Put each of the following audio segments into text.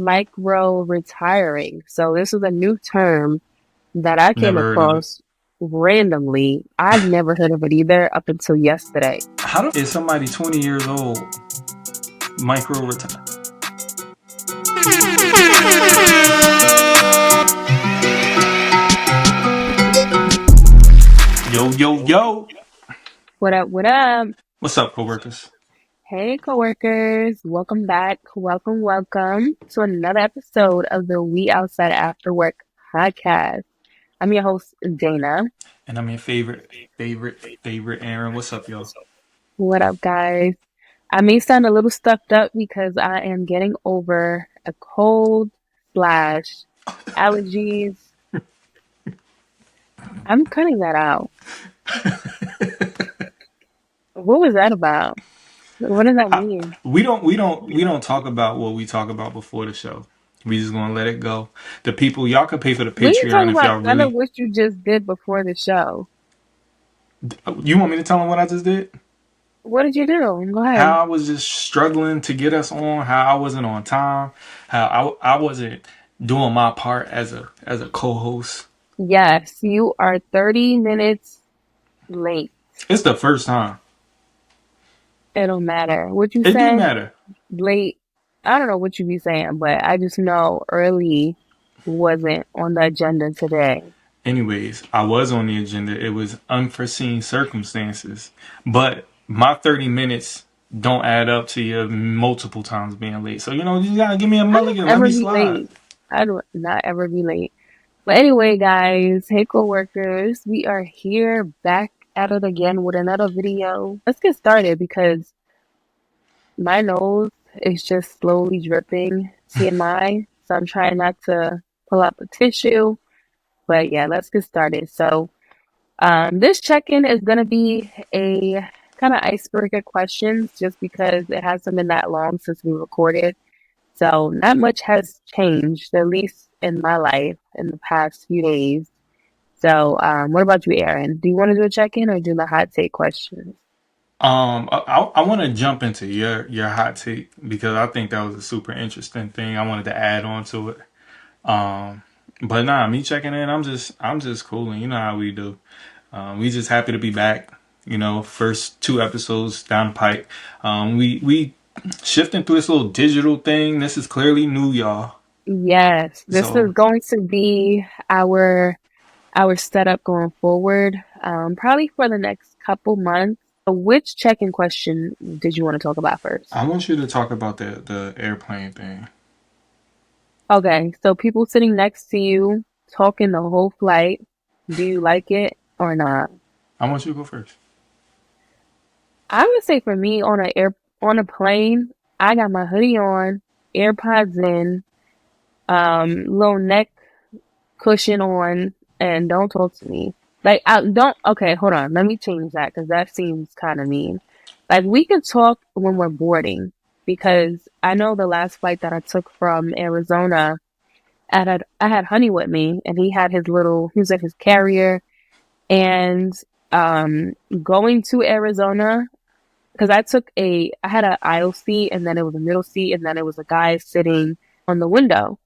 micro retiring. So this is a new term that I came Never heard of it. across randomly. I've never heard of it either up until yesterday. How the is somebody 20 years old micro retire? Yo, yo, yo. What up? What up? What's up, coworkers? Hey, coworkers. Welcome back. Welcome to another episode of the We Outside After Work podcast. I'm your host, Dana. And I'm your favorite Aaron. What's up, y'all? What up, guys? I may sound a little stuffed up because I am getting over a cold slash allergies. I'm cutting that out. What was that about? What does that I, mean? we don't talk about what we talk about before the show. We just gonna let it go. The people y'all can pay for the We ain't talking Patreon if about y'all none of really. what you just did before the show. You want me to tell them what I just did? What did you do? Go ahead. How I was just struggling to get us on. How I wasn't on time. How I wasn't doing my part as a co-host. Yes, you are 30 minutes late. It's the first time. It don't matter. What you It do said, matter. late, I don't know what you be saying, but I just know early wasn't on the agenda today. Anyways, I was on the agenda. It was unforeseen circumstances. But my 30 minutes don't add up to your multiple times being late. So, you gotta give me a I don't mulligan. Let ever me be slide. late. I do not ever be late. But anyway, guys, hey coworkers, we are here back at it again with another video. Let's get started because my nose is just slowly dripping TMI. So I'm trying not to pull out the tissue. But yeah, let's get started. So this check-in is gonna be a kind of icebreaker questions just because it hasn't been that long since we recorded. So not much has changed, at least in my life in the past few days. So what about you, Aaron? Do you want to do a check-in or do the hot take questions? I want to jump into your hot take because I think that was a super interesting thing. I wanted to add on to it. Um, but nah, me checking in, I'm just cooling. You know how we do. We just happy to be back. First two episodes down the pipe. We shifting through this little digital thing. This is clearly new, y'all. Yes, this is So going to be our setup going forward, probably for the next couple months. So which check-in question did you want to talk about first? I want you to talk about the airplane thing. Okay, so people sitting next to you talking the whole flight, do you like it or not? I want you to go first. I would say for me on a plane, I got my hoodie on, AirPods in, little neck cushion on, and don't talk to me. Like I don't. Okay, hold on. Let me change that because that seems kind of mean. Like we can talk when we're boarding because I know the last flight that I took from Arizona, I had Honey with me, and he was at his carrier, and going to Arizona because I had an aisle seat, and then it was a middle seat, and then it was a guy sitting on the window.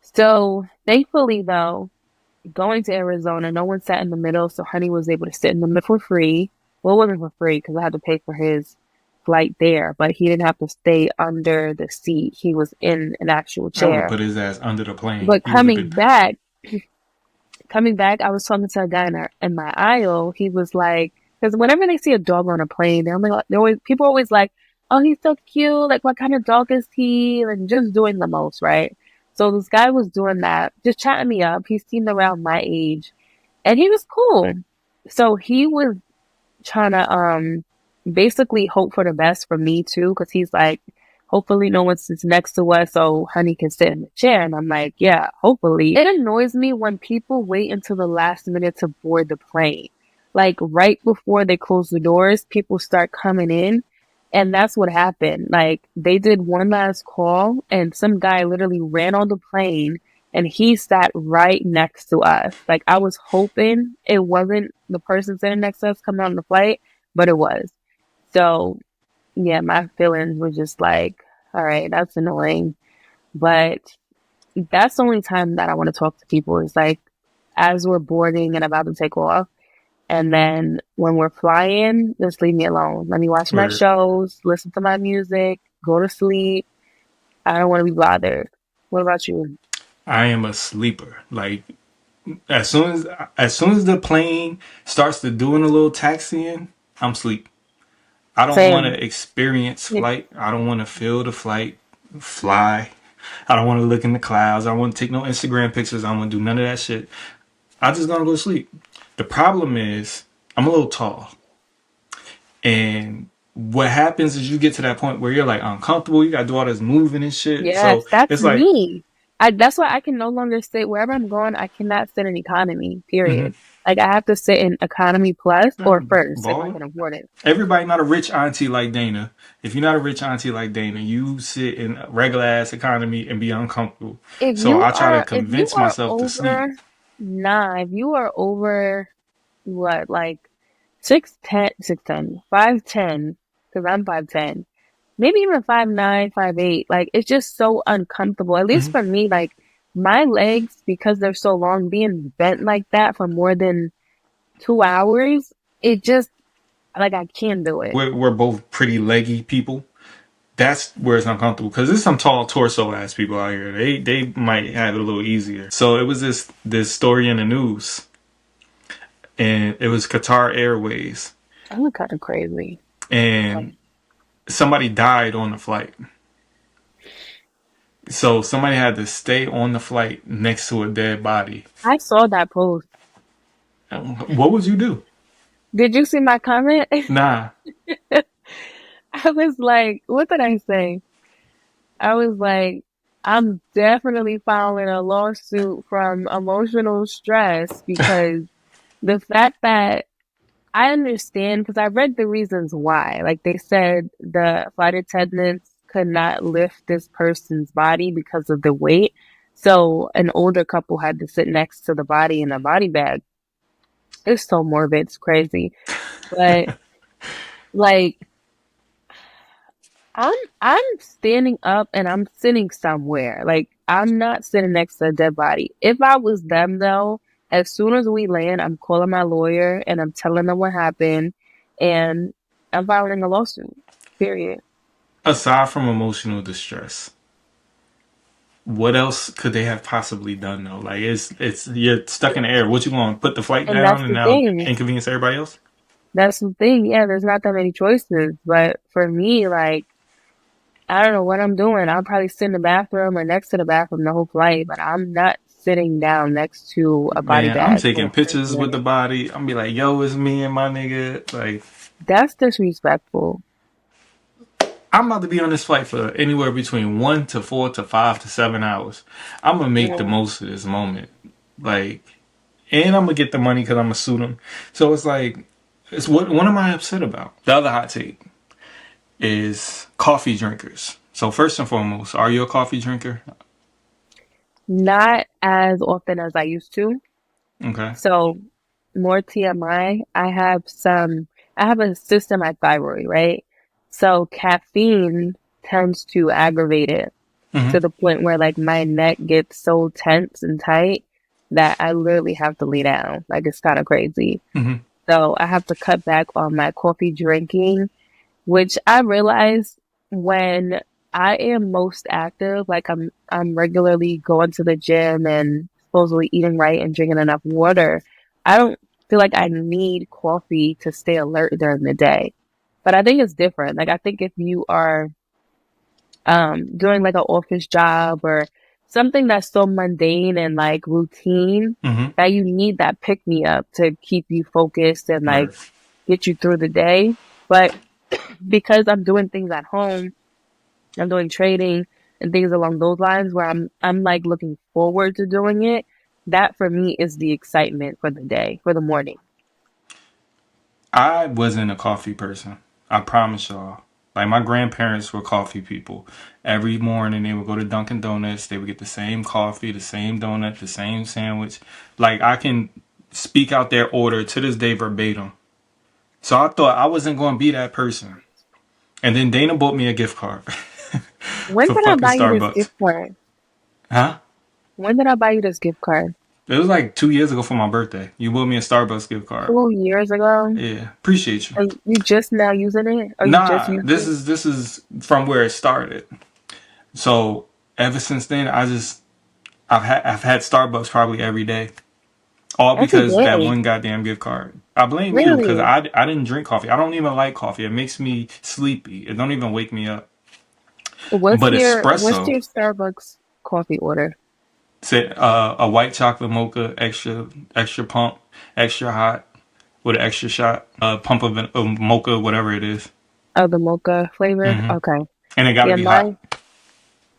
So thankfully, though, going to Arizona, no one sat in the middle, so Honey was able to sit in the middle for free. Well, it wasn't for free because I had to pay for his flight there, but he didn't have to stay under the seat. He was in an actual I would have chair. put his ass under the plane. But He would have been. coming back, I was talking to a guy in my aisle. He was like, because whenever they see a dog on a plane, people are always like, "Oh, he's so cute. Like, what kind of dog is he?" And just doing the most, right? So this guy was doing that, just chatting me up. He seemed around my age, and he was cool. So he was trying to basically hope for the best for me too, because he's like, hopefully no one sits next to us so Honey can sit in the chair. And I'm like, yeah, hopefully. It annoys me when people wait until the last minute to board the plane. Like right before they close the doors, people start coming in. And that's what happened. Like they did one last call and some guy literally ran on the plane and he sat right next to us. Like I was hoping it wasn't the person sitting next to us coming on the flight, but it was. So yeah, my feelings were just like, all right, that's annoying. But that's the only time that I want to talk to people is like as we're boarding and about to take off. And then when we're flying, just leave me alone. Let me watch my Where shows, listen to my music, go to sleep. I don't want to be bothered. What about you? I am a sleeper. Like as soon as soon as the plane starts to doing a little taxiing, I'm asleep. I don't want Same. to experience Yeah, flight. I don't want to feel the flight fly. I don't want to look in the clouds. I don't want to take no Instagram pictures. I don't want to do none of that shit. I just gonna go to sleep. The problem is I'm a little tall, and what happens is you get to that point where you're like uncomfortable. You gotta do all this moving and shit. yes, So that's it's like, me. That's why I can no longer sit wherever I'm going. I cannot sit in economy, period. Like I have to sit in economy plus or first if I ball. can afford it. Everybody not a rich auntie like Dana. If you're not a rich auntie like Dana, you sit in a regular ass economy and be uncomfortable. So I try to If you convince are myself to sleep. over if you are over what, like 6'10", 5'10", because I'm 5'10", maybe even 5'9", 5'8". Like it's just so uncomfortable. At least for me, like my legs, because they're so long, being bent like that for more than 2 hours, it just like I can't do it. We're both pretty leggy people. That's where it's uncomfortable because there's some tall torso ass people out here. They might have it a little easier. So it was this story in the news, and it was Qatar Airways, I look kind of crazy. and somebody died on the flight. So somebody had to stay on the flight next to a dead body. I saw that post. What would you do? Did you see my comment? Nah. I was like, what did I say? I was like, I'm definitely filing a lawsuit from emotional stress because the fact that I understand, because I read the reasons why. Like they said the flight attendants could not lift this person's body because of the weight. So an older couple had to sit next to the body in a body bag. It's so morbid, it's crazy. But like I'm standing up and I'm sitting somewhere. Like I'm not sitting next to a dead body. If I was them though, as soon as we land, I'm calling my lawyer and I'm telling them what happened and I'm filing a lawsuit. Period. Aside from emotional distress, what else could they have possibly done though? Like it's you're stuck in the air. What you going to put the flight And down that's and the now thing. inconvenience everybody else? That's the thing. Yeah, there's not that many choices. But for me, like I don't know what I'm doing. I'll probably sit in the bathroom or next to the bathroom the whole flight, but I'm not sitting down next to a body Man, I'm bag for taking the first pictures with the minute. body. I'm be like, yo, it's me and my nigga. Like, That's disrespectful. I'm about to be on this flight for anywhere between 1 to 4 to 5 to 7 hours. I'm gonna make the Yeah. most of this moment. Like, and I'm gonna get the money because I'm gonna sue them. So it's like, it's what am I upset about? The other hot take is coffee drinkers. So first and foremost, are you a coffee drinker? Not as often as I used to. Okay. So more TMI, I have a cyst in my thyroid, right? So caffeine tends to aggravate it Mm-hmm. to the point where like my neck gets so tense and tight that I literally have to lay down. Like it's kind of crazy. Mm-hmm. So I have to cut back on my coffee drinking, which I realize when I am most active, like I'm regularly going to the gym and supposedly eating right and drinking enough water. I don't feel like I need coffee to stay alert during the day. But I think it's different. Like I think if you are doing like an office job or something that's so mundane and like routine Mm-hmm. that you need that pick me up to keep you focused and like Right. get you through the day. But because I'm doing things at home, I'm doing trading and things along those lines where I'm like looking forward to doing it. That for me is the excitement for the day, for the morning. I wasn't a coffee person. I promise y'all. Like my grandparents were coffee people. Every morning they would go to Dunkin' Donuts. They would get the same coffee, the same donut, the same sandwich. Like I can speak out their order to this day verbatim. So I thought I wasn't going to be that person. And then Dana bought me a gift card When for can I fucking buy you this Starbucks. gift card? Huh? When did I buy you this gift card? It was like 2 years ago for my birthday. You bought me a Starbucks gift card. 2 years ago? Yeah, appreciate you. Are you just now using it? Or you just Nah, used this it? is this is from where it started. So ever since then, I've had Starbucks probably every day, all Every because that day. one goddamn gift card. I blame you because Really? I didn't drink coffee. I don't even like coffee. It makes me sleepy. It don't even wake me up. But What's espresso, your Starbucks coffee order? say a white chocolate mocha, extra pump, extra hot with an extra shot, pump of a mocha, whatever it is, Oh, the mocha flavor? Okay. and it got to Yeah, be hot. mine.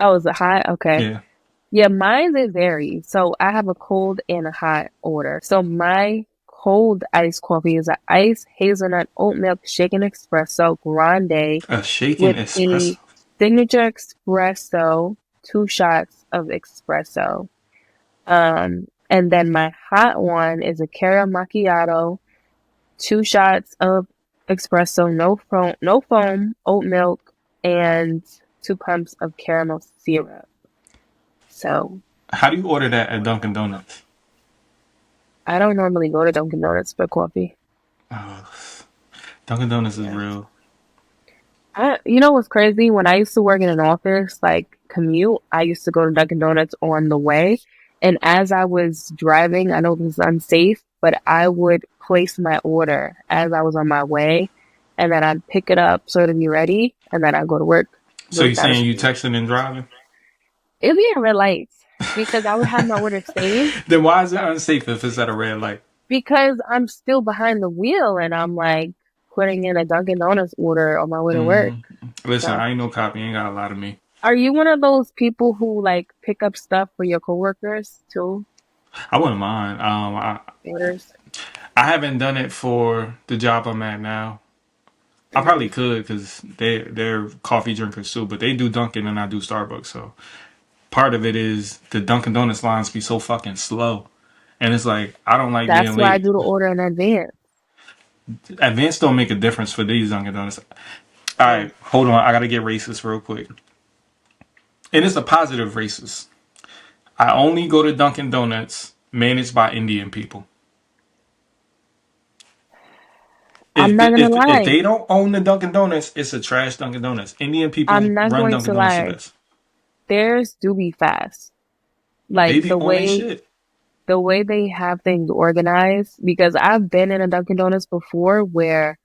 Oh, is it hot? Okay. Yeah, Yeah, mine it varies. So I have a cold and a hot order. So my cold iced coffee is an iced hazelnut oat milk shaken espresso grande a shaken with espresso. a signature espresso, 2 shots of espresso. And then my hot one is a caramel macchiato, 2 shots of espresso, no foam, oat milk, and 2 pumps of caramel syrup. So How do you order that at Dunkin' Donuts? I don't normally go to Dunkin' Donuts for coffee. Oh, Dunkin' Donuts is Yeah. real. You know what's crazy? When I used to work in an office, like commute, I used to go to Dunkin' Donuts on the way. And as I was driving, I know this is unsafe, but I would place my order as I was on my way, and then I'd pick it up so it'd be ready, and then I'd go to work So you without a saying you screen. texting and driving? It'd be at red lights because I would have my order saved Then why is it unsafe if it's at a red light? because I'm still behind the wheel and I'm like putting in a Dunkin' Donuts order on my way to work. Listen, So. I ain't no copy. You ain't got a lot of me. Are you one of those people who like pick up stuff for your coworkers too? I wouldn't mind. Orders. I haven't done it for the job I'm at now. I probably Mm. could because they're coffee drinkers too, but they do Dunkin' and I do Starbucks. So part of it is the Dunkin' Donuts lines be so fucking slow, and it's like I don't like That's being why I late. do the order in advance. Advance don't make a difference for these Dunkin' Donuts. All Mm. right, hold on. I gotta get racist real quick, and it's a positive racist. I only go to Dunkin' Donuts managed by Indian people. I'm If not gonna if lie. they don't own the Dunkin' Donuts, it's a trash Dunkin' Donuts. Indian people I'm not run going Dunkin' to Donuts the lie. best. Theirs do be fast. They Like be on their shit. the way they have things organized, because I've been in a Dunkin' Donuts before where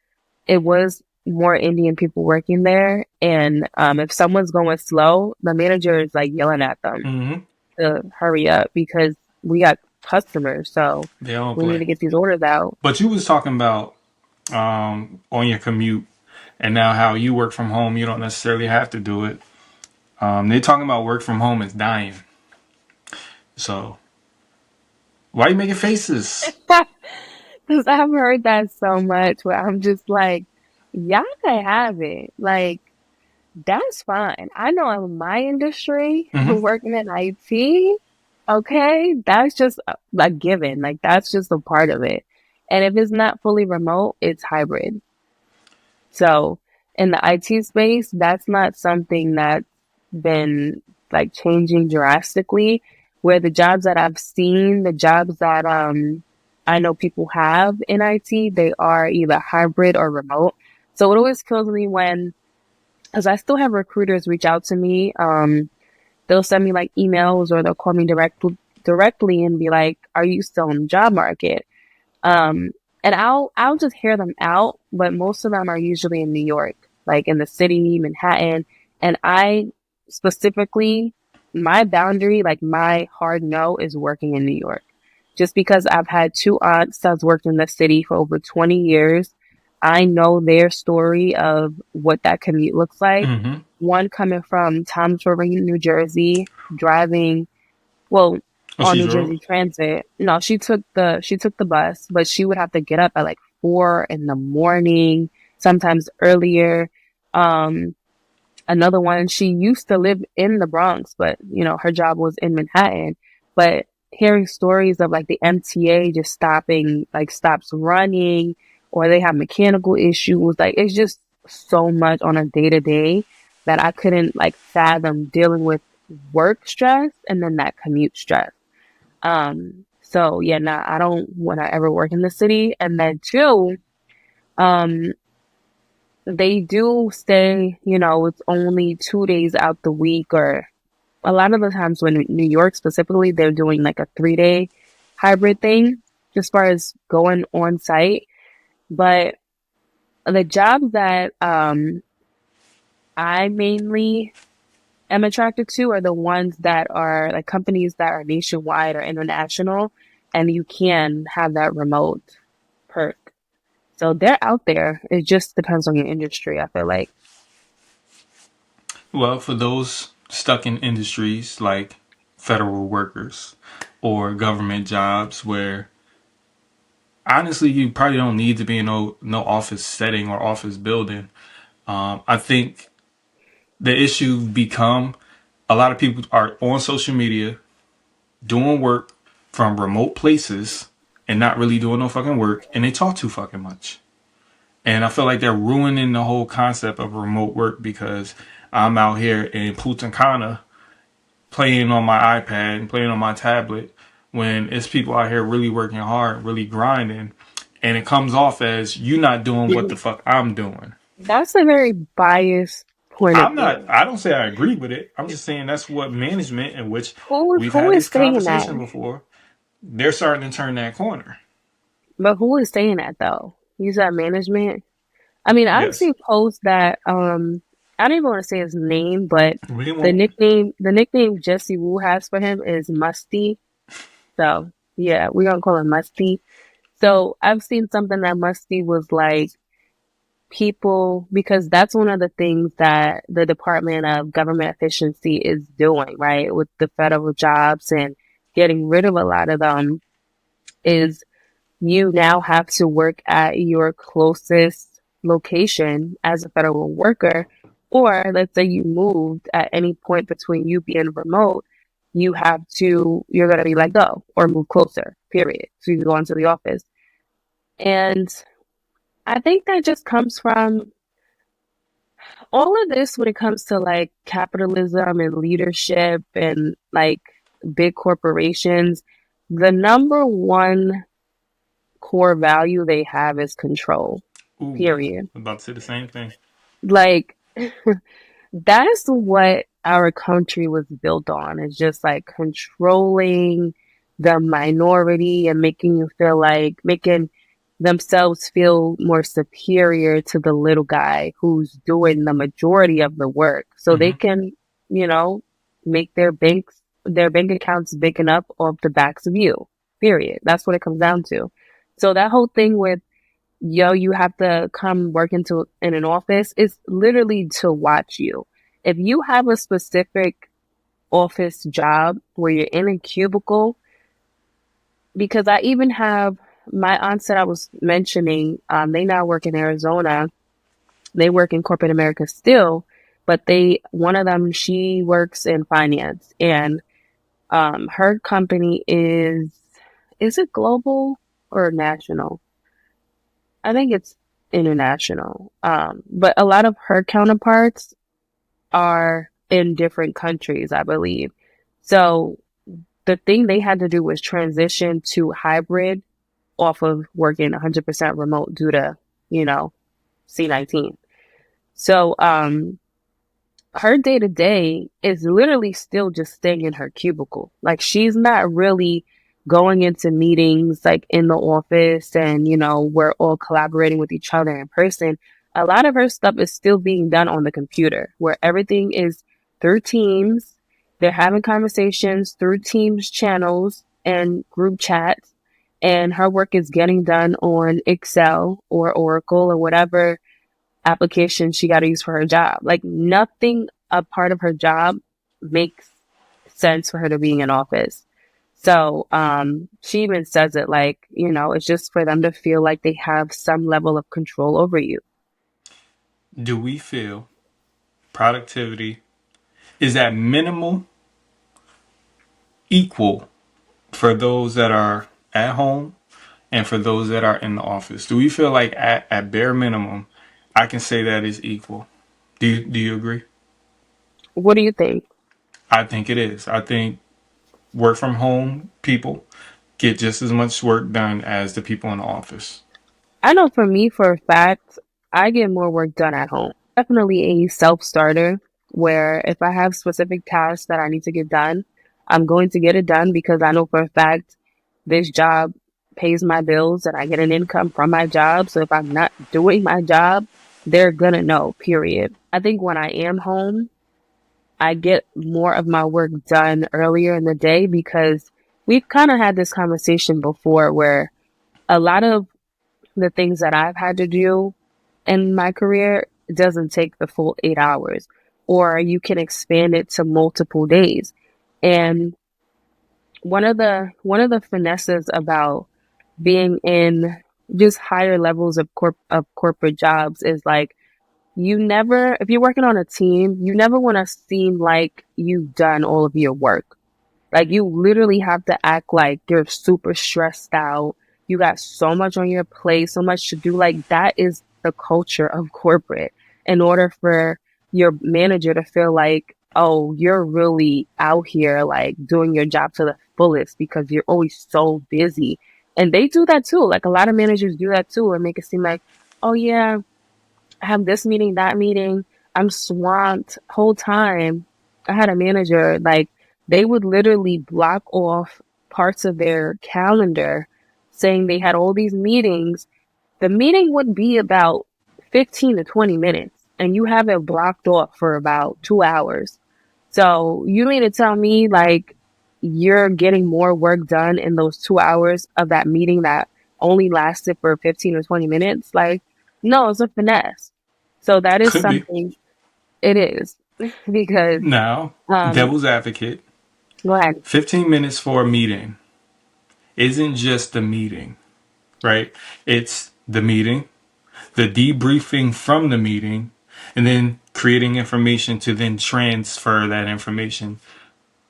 it was more Indian people working there, and if someone's going slow, the manager is like yelling at them Hmm. to hurry up because we got customers, so They all we need play. to get these orders out. But you was talking about on your commute and now how you work from home. You don't necessarily have to do it. They're talking about work from home is dying. So why are you making faces? Because I've heard that so much where I'm just like, y'all can have it. Like, that's fine. I know in my industry, Hmm. working in IT, okay, that's just a given. Like, that's just a part of it. And if it's not fully remote, it's hybrid. So in the IT space, that's not something that's been like changing drastically. Where the jobs that I've seen, the jobs that I know people have in IT, they are either hybrid or remote. So it always kills me when, because I still have recruiters reach out to me. They'll send me like emails or they'll call me directly and be like, "Are you still in the job market?" Um, and I'll just hear them out, but most of them are usually in New York, like in the city, Manhattan. And I specifically, my boundary, like my hard no is working in New York. Just because I've had two aunts that's worked in the city for over 20 years. I know their story of what that commute looks like. Hmm. One coming from Toms River, New Jersey, driving well, Oh, on she New drove. Jersey Transit. No, she took the bus, but she would have to get up at like 4 in the morning, sometimes earlier. Um, Another one, she used to live in the Bronx, but her job was in Manhattan. But hearing stories of like the MTA just stops running, or they have mechanical issues, like it's just so much on a day to day that I couldn't like fathom dealing with work stress and then that commute stress. So yeah, nah, I don't want to ever work in the city. And then two, um, they do say, it's only 2 days out the week, or a lot of the times when New York specifically, they're doing like a 3-day hybrid thing as far as going on site. But the jobs that I mainly am attracted to are the ones that are like companies that are nationwide or international, and you can have that remote perk. So they're out there. It just depends on your industry, I feel like. Well, for those stuck in industries like federal workers or government jobs where honestly you probably don't need to be in no office setting or office building. I think the issue become a lot of people are on social media doing work from remote places and not really doing no fucking work, and they talk too fucking much. And I feel like they're ruining the whole concept of remote work because I'm out here in Punta Cana playing on my iPad and playing on my tablet when it's people out here really working hard, really grinding, and it comes off as you not doing what the fuck I'm doing. That's a very biased point of I'm not. view. I don't say I agree with it. I'm just saying that's what management, in which we've Who had is this saying that? conversation before. They're starting to turn that corner. But who is saying that though? You said management. I mean, I've Yes, seen posts that I don't even want to say his name, but we the won't. nickname Jesse Wu has for him is Musty. So yeah, we're gonna call him Musty. So I've seen something that Musty was like people, because that's one of the things that the Department of Government Efficiency is doing, right? With the federal jobs and getting rid of a lot of them, is you now have to work at your closest location as a federal worker. Or let's say you moved at any point between you being remote, you're going to be let go or move closer, period. So you can go into the office. And I think that just comes from all of this when it comes to like capitalism and leadership and like big corporations. The number one core value they have is control, Ooh, period. I'm about to say the same thing. Like, that's what our country was built on. It's just like controlling the minority and making themselves feel more superior to the little guy who's doing the majority of the work. So they Hmm. can, you know, make their bank accounts big enough off the backs of you. Period. That's what it comes down to. So that whole thing with you have to come work in an office. It's literally to watch you. If you have a specific office job where you're in a cubicle, because I even have my aunt that I was mentioning, they now work in Arizona. They work in corporate America still, but one of them, she works in finance, and her company is it global or national? I think it's international. But a lot of her counterparts are in different countries, I believe. So the thing they had to do was transition to hybrid off of working 100% remote due to, you know, C-19. So, her day to day is literally still just staying in her cubicle. Like she's not really going into meetings like in the office and, we're all collaborating with each other in person. A lot of her stuff is still being done on the computer where everything is through Teams. They're having conversations through Teams channels and group chats. And her work is getting done on Excel or Oracle or whatever application she got to use for her job. Like nothing a part of her job makes sense for her to be in office. So, she even says it like, it's just for them to feel like they have some level of control over you. Do we feel productivity is at minimal equal for those that are at home and for those that are in the office? Do we feel like at bare minimum, I can say that is equal? Do you agree? What do you think? I think it is. I think work from home people get just as much work done as the people in the office. I know for me, for a fact, I get more work done at home. Definitely a self starter where if I have specific tasks that I need to get done, I'm going to get it done because I know for a fact this job pays my bills and I get an income from my job. So if I'm not doing my job, they're gonna know, period. I think when I am home, I get more of my work done earlier in the day because we've kind of had this conversation before where a lot of the things that I've had to do in my career doesn't take the full 8 hours, or you can expand it to multiple days. And one of the finesses about being in just higher levels of corporate jobs is like you never, if you're working on a team, you never want to seem like you've done all of your work. Like you literally have to act like you're super stressed out. You got so much on your plate, so much to do. Like that is the culture of corporate. In order for your manager to feel like, oh, you're really out here like doing your job to the fullest because you're always so busy. And they do that too. Like a lot of managers do that too and make it seem like, oh yeah, I have this meeting, that meeting. I'm swamped whole time. I had a manager, like, they would literally block off parts of their calendar saying they had all these meetings. The meeting would be about 15 to 20 minutes, and you have it blocked off for about 2 hours. So you mean to tell me, like, you're getting more work done in those 2 hours of that meeting that only lasted for 15 or 20 minutes? Like, no, it's a finesse. So that is Could be. something it is because, Now, um, devil's advocate, go ahead. 15 minutes for a meeting isn't just the meeting, right? It's the meeting, the debriefing from the meeting, and then creating information to then transfer that information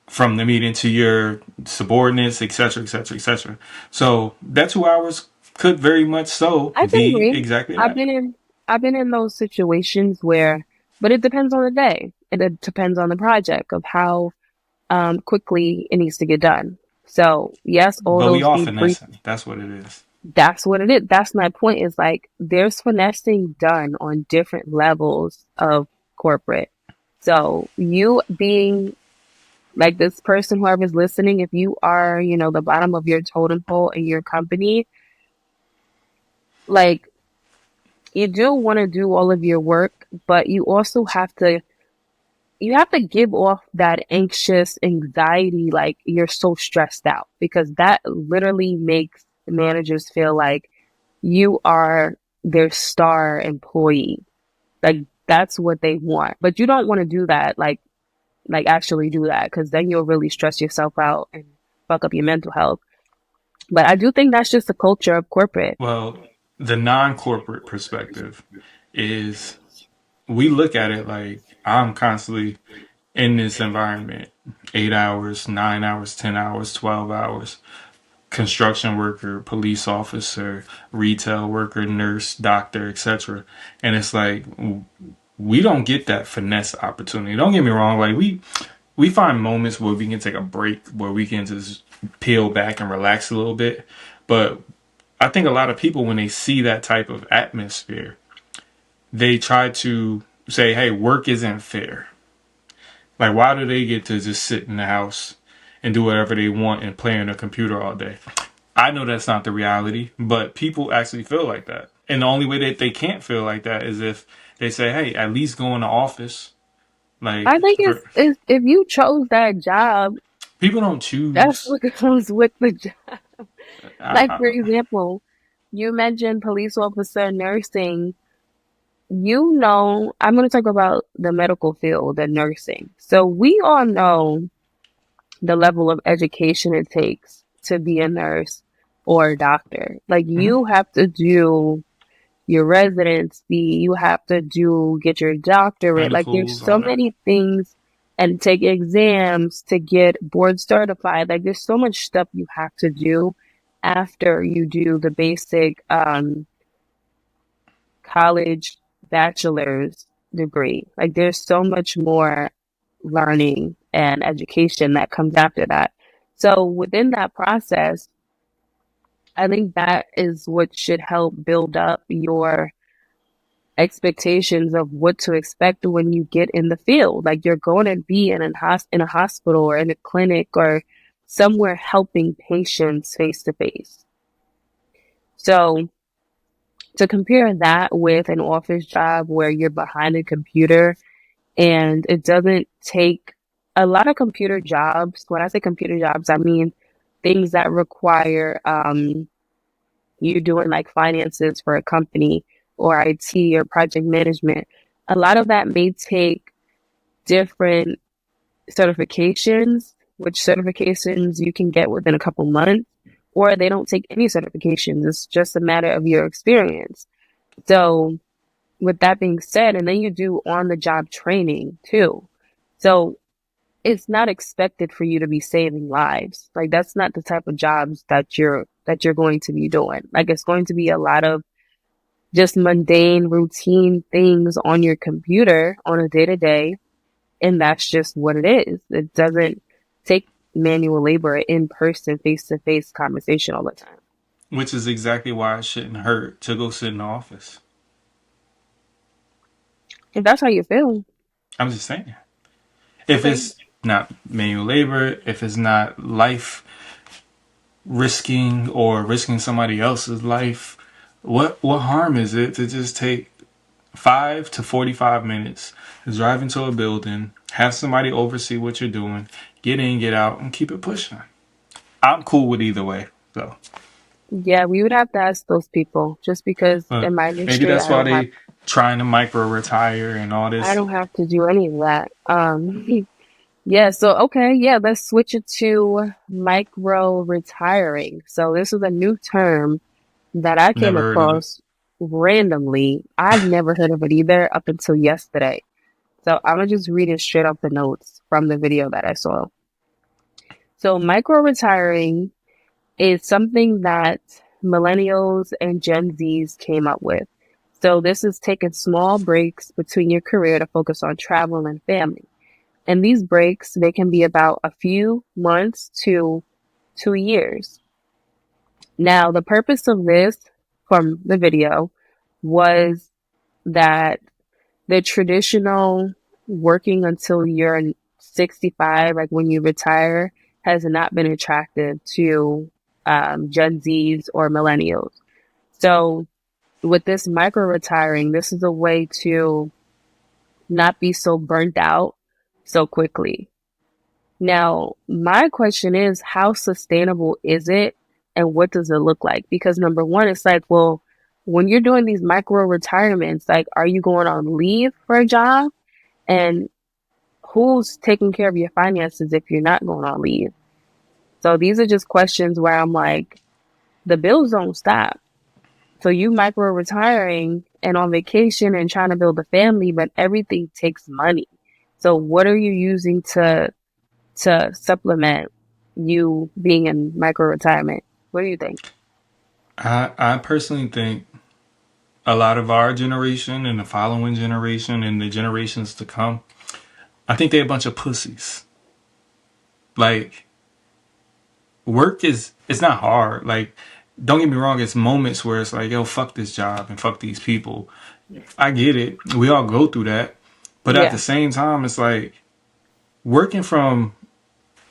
from the meeting to your subordinates, etc., etc., etc. So that 2 hours could very much so I can be agree. exactly I've that. been in, I've been in those situations where, but it depends on the day. It depends on the project of how quickly it needs to get done. So yes, all But we those all debrief. finessing. That's what it is. That's what it is. That's my point. Is like there's finessing done on different levels of corporate. So you being like this person, whoever's listening, if you are, the bottom of your totem pole in your company, like you do want to do all of your work, but you have to give off that anxious anxiety, like you're so stressed out, because that literally makes managers feel like you are their star employee. Like that's what they want. But you don't want to do that, like actually do that, because then you'll really stress yourself out and fuck up your mental health. But I do think that's just the culture of corporate. Well, the non corporate perspective is we look at it like I'm constantly in this environment 8 hours, 9 hours, 10 hours, 12 hours. Construction worker, police officer, retail worker, nurse, doctor, etc. And it's like we don't get that finesse opportunity. Don't get me wrong, like we find moments where we can take a break, where we can just peel back and relax a little bit. But I think a lot of people, when they see that type of atmosphere, they try to say, hey, work isn't fair. Like, why do they get to just sit in the house and do whatever they want and play on a computer all day? I know that's not the reality, but people actually feel like that. And the only way that they can't feel like that is if they say, hey, at least go in the office. Like, I think for it's if you chose that job, people don't that's choose. what comes with the job. Like for I, example, you mentioned police officer, nursing. I'm going to talk about the medical field and nursing. So we all know the level of education it takes to be a nurse or a doctor. Like mhm. you have to do your residency, you have to get your doctorate. Like there's Medicals, so all that. many things, and take exams to get board certified. Like there's so much stuff you have to do after you do the basic college bachelor's degree. Like there's so much more learning and education that comes after that. So within that process, I think that is what should help build up your expectations of what to expect when you get in the field. Like you're going to be in a hospital or in a clinic or somewhere helping patients face to face. So to compare that with an office job where you're behind a computer and it doesn't take a lot of computer jobs. When I say computer jobs, I mean things that require you doing like finances for a company or IT or project management. A lot of that may take different certifications, which certifications you can get within a couple months, or they don't take any certifications. It's just a matter of your experience. So with that being said, and then you do on the job training too. So it's not expected for you to be saving lives. Like that's not the type of jobs that you're going to be doing. Like it's going to be a lot of just mundane routine things on your computer on a day to day. And that's just what it is. It doesn't take manual labor, in person, face to face conversation all the time. Which is exactly why it shouldn't hurt to go sit in the office. If that's how you feel, I'm just saying. If okay. it's not manual labor, if it's not life risking or risking somebody else's life, what harm is it to just take 5 to 45 minutes, drive into a building, have somebody oversee what you're doing, get in, get out, and keep it pushing. I'm cool with either way. So, Yeah, we would have to ask those people just because but in my maybe industry, that's why they trying to micro retire and all I this. don't have to do any of that. Yeah, so okay, yeah, let's switch it to micro retiring. So this is a new term that I came Never heard of it. across randomly. I've never heard of it either up until yesterday. So I'm gonna just read it straight off the notes from the video that I saw. So micro retiring is something that millennials and Gen Zs came up with. So this is taking small breaks between your career to focus on travel and family. And these breaks, they can be about a few months to 2 years. Now, the purpose of this from the video was that the traditional working until you're 65, like when you retire, has not been attractive to Gen Zs or millennials. So with this micro retiring, this is a way to not be so burnt out so quickly. Now, my question is, how sustainable is it and what does it look like? Because number one, it's like, well, when you're doing these micro retirements, like, are you going on leave for a job? And who's taking care of your finances if you're not going on leave? So these are just questions where I'm like, the bills don't stop. So you micro retiring and on vacation and trying to build a family, but everything takes money. So what are you using to supplement you being in micro retirement? What do you think? I personally think a lot of our generation and the following generation and the generations to come, I think they're a bunch of pussies. Like, work is, it's not hard. Like, don't get me wrong, it's moments where it's like, yo, fuck this job and fuck these people. I get it. We all go through that. But at the Yeah. same time, it's like working from,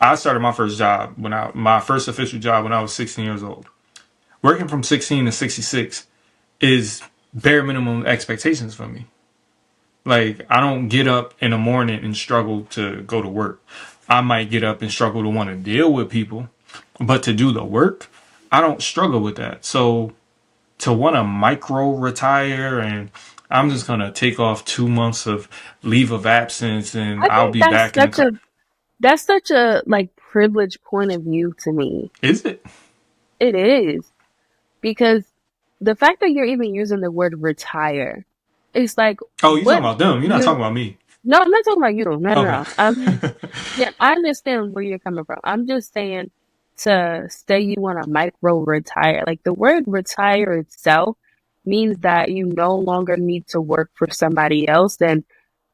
I started my first job my first official job when I was 16 years old. Working from 16 to 66 is bare minimum expectations for me. Like, I don't get up in the morning and struggle to go to work. I might get up and struggle to want to deal with people, but to do the work, I don't struggle with that. So to want to micro retire and I'm just going to take off 2 months of leave of absence and I I'll think be back in the car. that's such a like privileged point of view to me. Is it? It is because the fact that you're even using the word retire, it's like Oh, you talking what about them. You're not you talking about me. no, I'm not talking about you. No, no, Okay. no. Yeah, I understand where you're coming from. I'm just saying to say you want to micro retire. Like the word retire itself means that you no longer need to work for somebody else. And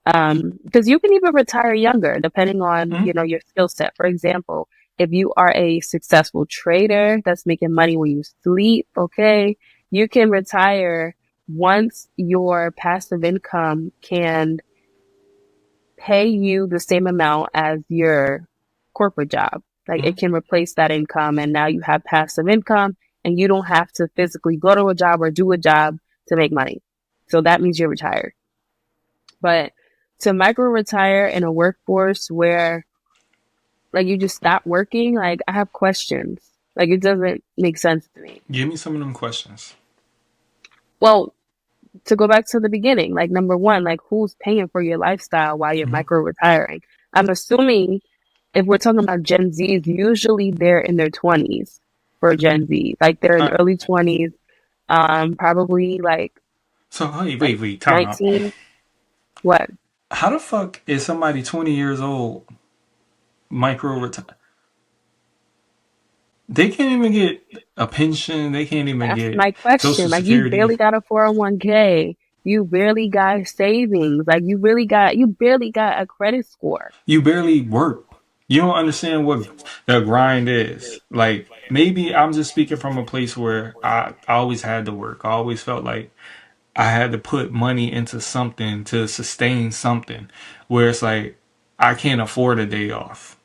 Because you can even retire younger depending on, Mm-hmm. your skill set. For example, if you are a successful trader that's making money when you sleep, okay, you can retire once your passive income can pay you the same amount as your corporate job. Like it can replace that income and now you have passive income and you don't have to physically go to a job or do a job to make money. So that means you're retired. But to micro retire in a workforce where like you just stop working, like I have questions. Like it doesn't make sense to me. Give me some of them questions. Well, to go back to the beginning, like number one, like who's paying for your lifestyle while you're Mm-hmm. micro retiring? I'm assuming if we're talking about Gen Zs, usually they're in their 20s for Gen Z. Like they're in All right. early 20s, probably So, hey, like wait, time out. 19. What? How the fuck is somebody 20 years old micro retire? They can't even get a pension. They can't even That's get my question. Social Like you Security. barely got a 401k. You barely got savings. Like you barely got a credit score. You barely work. You don't understand what the grind is. Like, maybe I'm just speaking from a place where I always had to work. I always felt like I had to put money into something to sustain something. Where it's like, I can't afford a day off.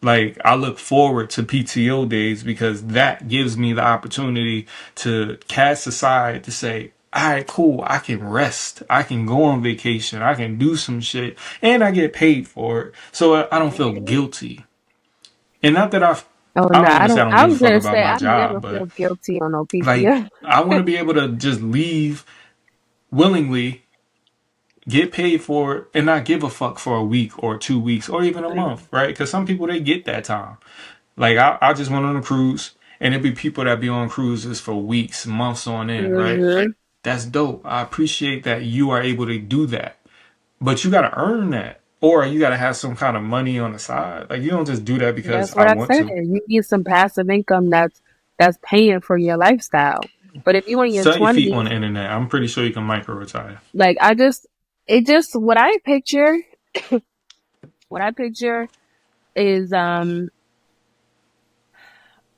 Like, I look forward to PTO days because that gives me the opportunity to cast aside to say, all right, cool, I can rest. I can go on vacation. I can do some shit. And I get paid for it. So I don't feel guilty. And not that Oh I no, don't I even say I don't. don't I give a was fuck gonna about say my I never job, feel but guilty on no like, PTO. I want to be able to just leave willingly, get paid for it, and not give a fuck for a week or 2 weeks or even a month, right? Because some people, they get that time. Like, I just went on a cruise, and it'd be people that be on cruises for weeks, months on end, right? Hmm. That's dope. I appreciate that you are able to do that. But you got to earn that. Or you got to have some kind of money on the side. Like, you don't just do that because That's I what I want said. to. You need some passive income that's paying for your lifestyle. But if you're in your Set your feet on twenties, the internet. I'm pretty sure you can micro retire. like it just what I picture is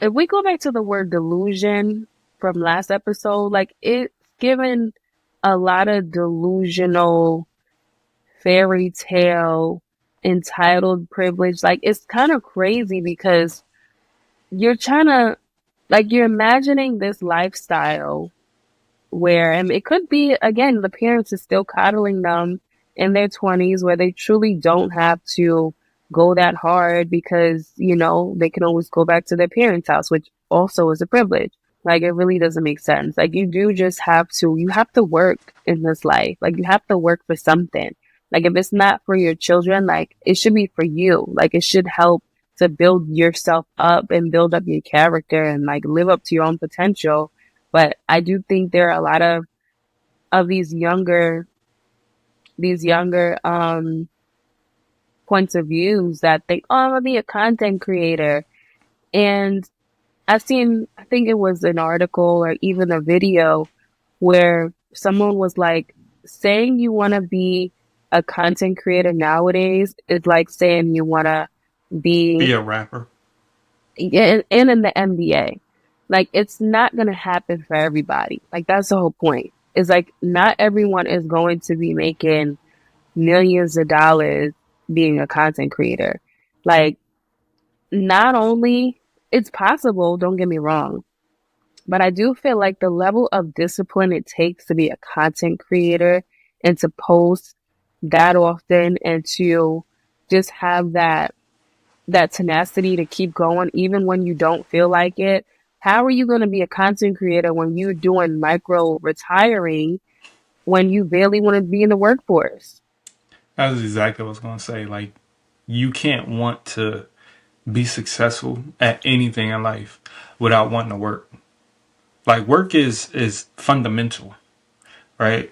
if we go back to the word delusion from last episode, like it's given a lot of delusional fairy tale entitled privilege. Like it's kind of crazy because you're trying to like you're imagining this lifestyle where and it could be again the parents is still coddling them in their 20s where they truly don't have to go that hard because they can always go back to their parents house, which also is a privilege. Like it really doesn't make sense. Like you have to work in this life. Like you have to work for something. Like if it's not for your children, like it should be for you. Like it should help to build yourself up and build up your character and like live up to your own potential. But I do think there are a lot of these younger points of views that think, oh, I'm gonna be a content creator. And I think it was an article or even a video where someone was like saying you want to be a content creator nowadays is like saying you want to be Be a rapper. in the NBA. Like it's not gonna happen for everybody. Like that's the whole point. It's like not everyone is going to be making millions of dollars being a content creator. Like not only it's possible, don't get me wrong, but I do feel like the level of discipline it takes to be a content creator and to post that often and to just have that tenacity to keep going even when you don't feel like it. How are you going to be a content creator when you're doing micro retiring when you barely want to be in the workforce? That's exactly what I was going to say. Like, you can't want to be successful at anything in life without wanting to work. Like, work is fundamental, right?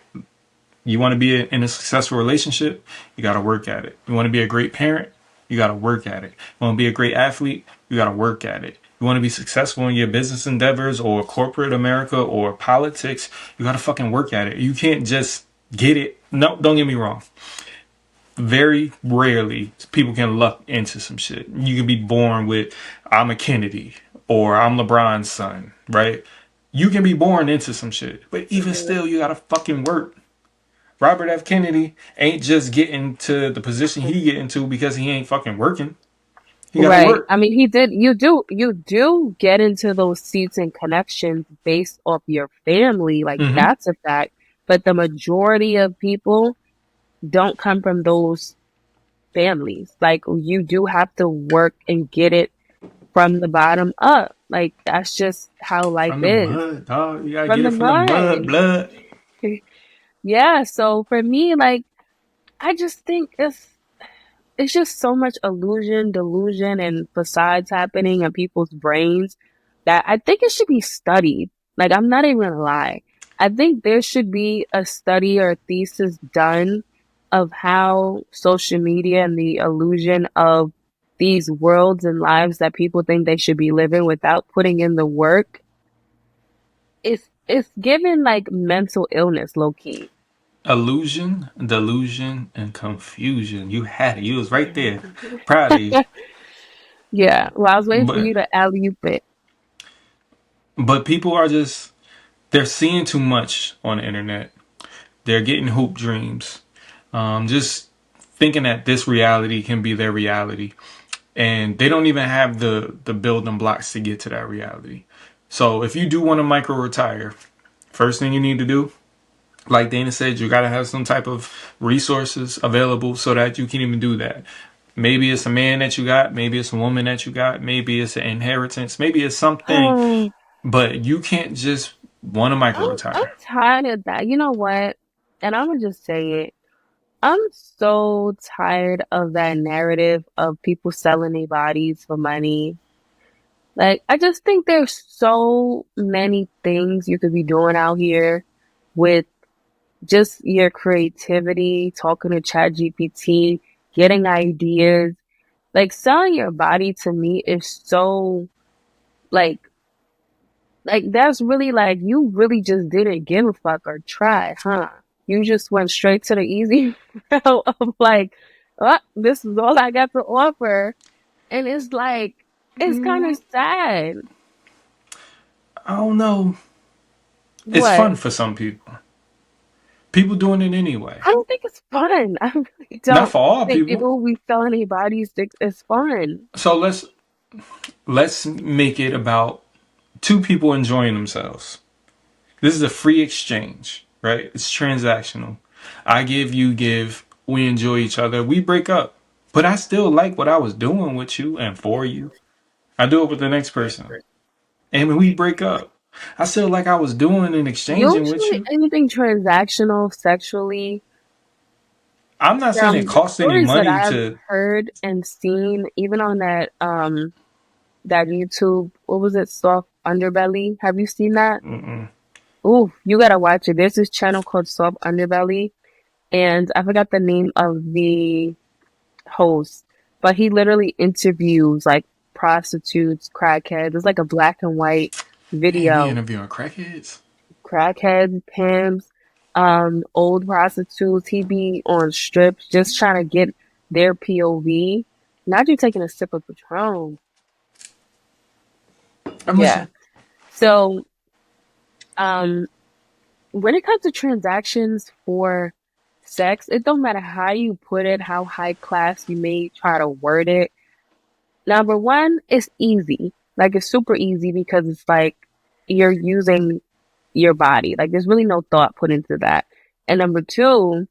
You want to be in a successful relationship, you got to work at it. You want to be a great parent, you got to work at it. You want to be a great athlete, you got to work at it. You want to be successful in your business endeavors or corporate America or politics, you got to fucking work at it. You can't just Get it? No, don't get me wrong. Very rarely people can luck into some shit. You can be born with I'm a Kennedy or I'm LeBron's son, right? You can be born into some shit, but even Mhm. still, you gotta fucking work. Robert F. Kennedy ain't just getting to the position he get into because he ain't fucking working. He gotta Right. work. I mean, he did. You do get into those seats and connections based off your family. Like Mm-hmm. that's a fact. But the majority of people don't come from those families. Like you do have to work and get it from the bottom up. Like that's just how life From the is. mud, dog. You gotta From get the it from the mud, mud. blood. Yeah, so for me, like I just think it's just so much illusion, delusion, and facades happening in people's brains that I think it should be studied. Like, I'm not even gonna lie. I think there should be a study or a thesis done of how social media and the illusion of these worlds and lives that people think they should be living without putting in the work it's given like mental illness low key. Illusion, delusion, and confusion. You had it. You was right there. Proud of you. Yeah. Well, I was waiting for But you to alley oop it. but people are just they're seeing too much on the internet. They're getting hoop dreams. Just thinking that this reality can be their reality. And they don't even have the building blocks to get to that reality. So if you do want to micro retire, first thing you need to do, like Dana said, you got to have some type of resources available so that you can even do that. Maybe it's a man that you got, maybe it's a woman that you got, maybe it's an inheritance, maybe it's something, but you can't just want to micro I'm retire. tired of that. You know what? And I'm gonna just say it. I'm so tired of that narrative of people selling their bodies for money. Like, I just think there's so many things you could be doing out here with just your creativity, talking to ChatGPT, getting ideas. Like, selling your body to me is so like that's really like you really just didn't give a fuck or try, huh? You just went straight to the easy route of like, oh, this is all I got to offer. And it's like it's kind of sad. I don't know. It's What? fun for some people. People doing it anyway. I don't think it's fun. I really Not don't for all think people. people who be selling their bodies think it's fun. So let's make it about two people enjoying themselves. This is a free exchange, right? It's transactional. I give, you give, we enjoy each other, we break up. But I still like what I was doing with you and for you. I do it with the next person. And when we break up, I still like I was doing and exchanging with Usually you. anything transactional sexually I'm not saying it from the costs any stories that money I've to. heard and seen, even on that YouTube, what was it, Soft Underbelly? Have you seen that? Mm-mm. Ooh, you gotta watch it. There's this channel called Soft Underbelly, and I forgot the name of the host, but he literally interviews like prostitutes, crackheads. It's like a black and white Damn, he video. interviewing crackheads? Crackheads, pimps, old prostitutes. He be on strips just trying to get their POV. Not you taking a sip of Patron. I'm Yeah. listening. So, um, when it comes to transactions for sex, it don't matter how you put it, how high class you may try to word it. Number one, it's easy. Like it's super easy because it's like you're using your body. Like there's really no thought put into that. And number two,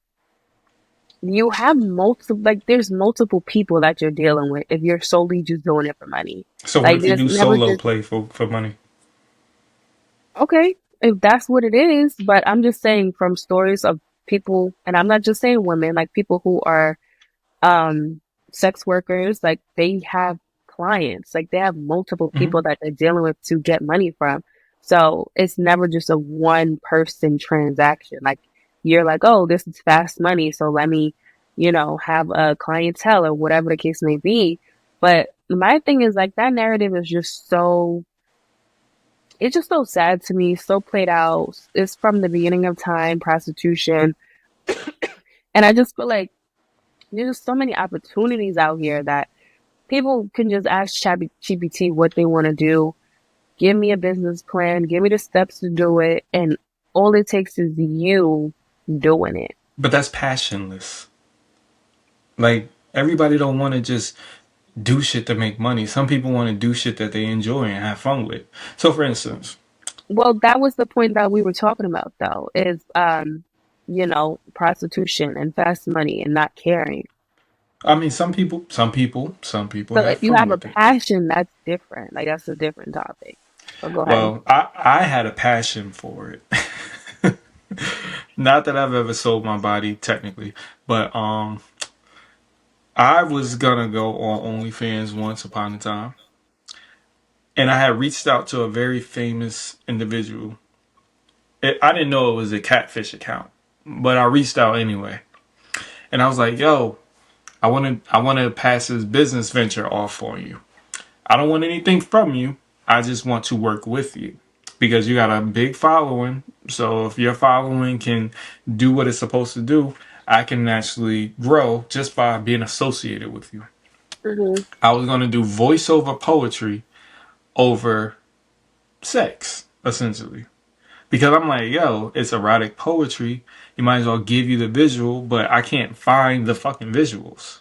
you have multiple, like there's multiple people that you're dealing with if you're solely just doing it for money. So what Like if you there's do never solo just, play for money? okay, if that's what it is, but I'm just saying from stories of people, and I'm not just saying women, like people who are um sex workers, like they have clients, like they have multiple Mm-hmm. people that they're dealing with to get money from. So it's never just a one person transaction. Like you're like, oh, this is fast money, so let me, have a clientele or whatever the case may be. But my thing is like that narrative is just so it's just so sad to me, so played out. It's from the beginning of time, prostitution. And I just feel like there's so many opportunities out here that people can just ask ChatGPT what they want to do. Give me a business plan, give me the steps to do it, and all it takes is you doing it. But that's passionless. Like everybody don't want to just do shit to make money. Some people want to do shit that they enjoy and have fun with. So, for instance, Well, that was the point that we were talking about, though, is prostitution and fast money and not caring. I mean, some people So have if you fun have a with it. passion, that's different. Like that's a different topic. But go ahead. Well, I had a passion for it. Not that I've ever sold my body technically, but I was gonna go on OnlyFans once upon a time, and I had reached out to a very famous individual. I didn't know it was a catfish account, but I reached out anyway, and I was like, "Yo, I want to pass this business venture off for you. I don't want anything from you. I just want to work with you because you got a big following. So if your following can do what it's supposed to do, I can actually grow just by being associated with you." Hmm. I was going to do voiceover poetry over sex, essentially. Because I'm like, yo, it's erotic poetry. You might as well give you the visual, but I can't find the fucking visuals.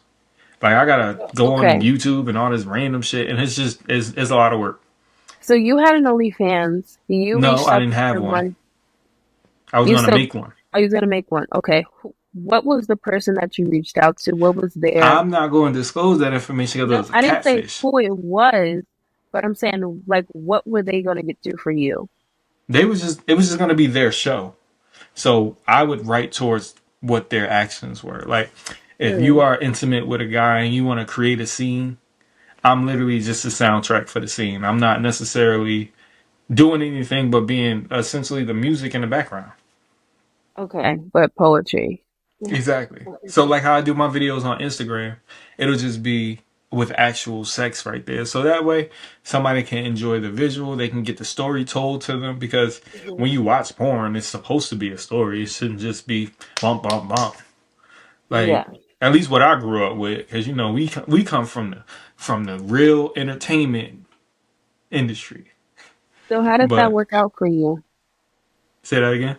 Like I gotta go on Okay. YouTube and all this random shit, and it's a lot of work. So you had an OnlyFans. You No, reached I out didn't to have one. someone. I was You gonna still make one. are you gonna make one? Okay. What was the person that you reached out to? What was their I'm not going to disclose that information because it No, was a I didn't say catfish. who it was, but I'm saying like what were they gonna get do for you? It was just gonna be their show. So I would write towards what their actions were. Like if you Hmm. are intimate with a guy and you want to create a scene, I'm literally just a soundtrack for the scene. I'm not necessarily doing anything but being essentially the music in the background. Okay, but poetry. Exactly. So like how I do my videos on Instagram, it'll just be with actual sex right there. So that way somebody can enjoy the visual, they can get the story told to them because Mhm. when you watch porn, it's supposed to be a story. It shouldn't just be bump bump bump. Like Yeah. at least what I grew up with, because you know we come from the real entertainment industry. So how did that But work out for you? say that again.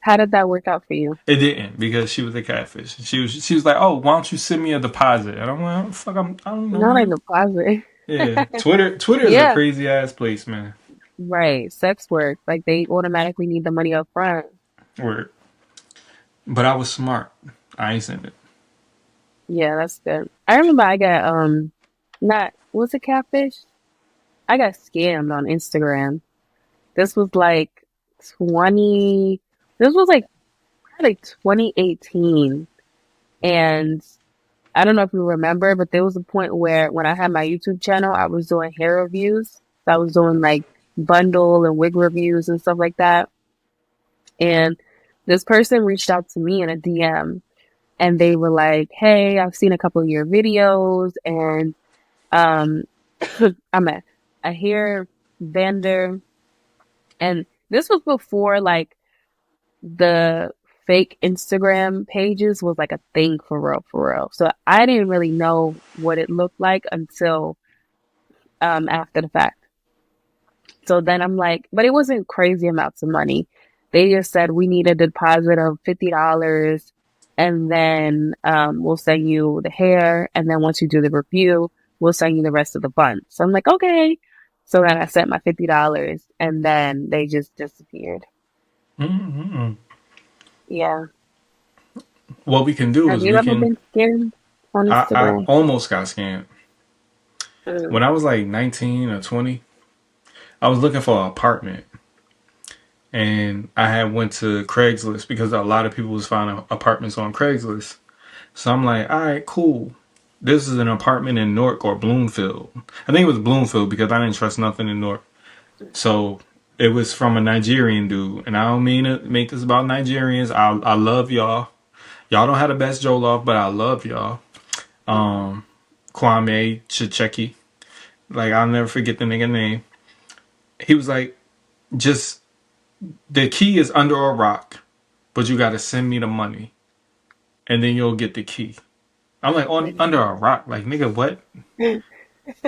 How did that work out for you? It didn't because she was a catfish. She was like, "Oh, why don't you send me a deposit?" And I'm like, "Fuck, I don't know Not like you." the closet. Yeah, Twitter is a Yeah, crazy ass place, man. right. Sex work. Like they automatically need the money up front. Word. But I was smart. I ain't send it. Yeah, that's good. I remember I got not was it catfish? I got scammed on Instagram. This was like 20 this was like 2018. And I don't know if you remember, but there was a point where when I had my YouTube channel, I was doing hair reviews. So I was doing like bundle and wig reviews and stuff like that. And this person reached out to me in a DM and they were like, "Hey, I've seen a couple of your videos and um I'm a hair vendor." And this was before like the fake Instagram pages was like a thing for real, for real. So I didn't really know what it looked like until after the fact. So then I'm like, but it wasn't crazy amounts of money. They just said we need a deposit of $50 and then we'll send you the hair and then once you do the review, we'll send you the rest of the funds. So I'm like, okay. So then I sent my $50 and then they just disappeared. Mm-mm. Yeah. What we can do Have is you we ever can. been scammed on I Instagram? almost got scammed Mm. when I was like 19 or 20. I was looking for an apartment, and I had went to Craigslist because a lot of people was finding apartments on Craigslist. So I'm like, all right, cool. This is an apartment in Newark or Bloomfield. I think it was Bloomfield because I didn't trust nothing in Newark. So it was from a Nigerian dude, and I don't mean to make this about Nigerians. I love y'all. Y'all don't have the best Jollof, but I love y'all. Kwame Chicheki. Like I'll never forget the nigga name. He was like, just the key is under a rock, but you gotta send me the money. and then you'll get the key. I'm like, on under a rock, like nigga, what?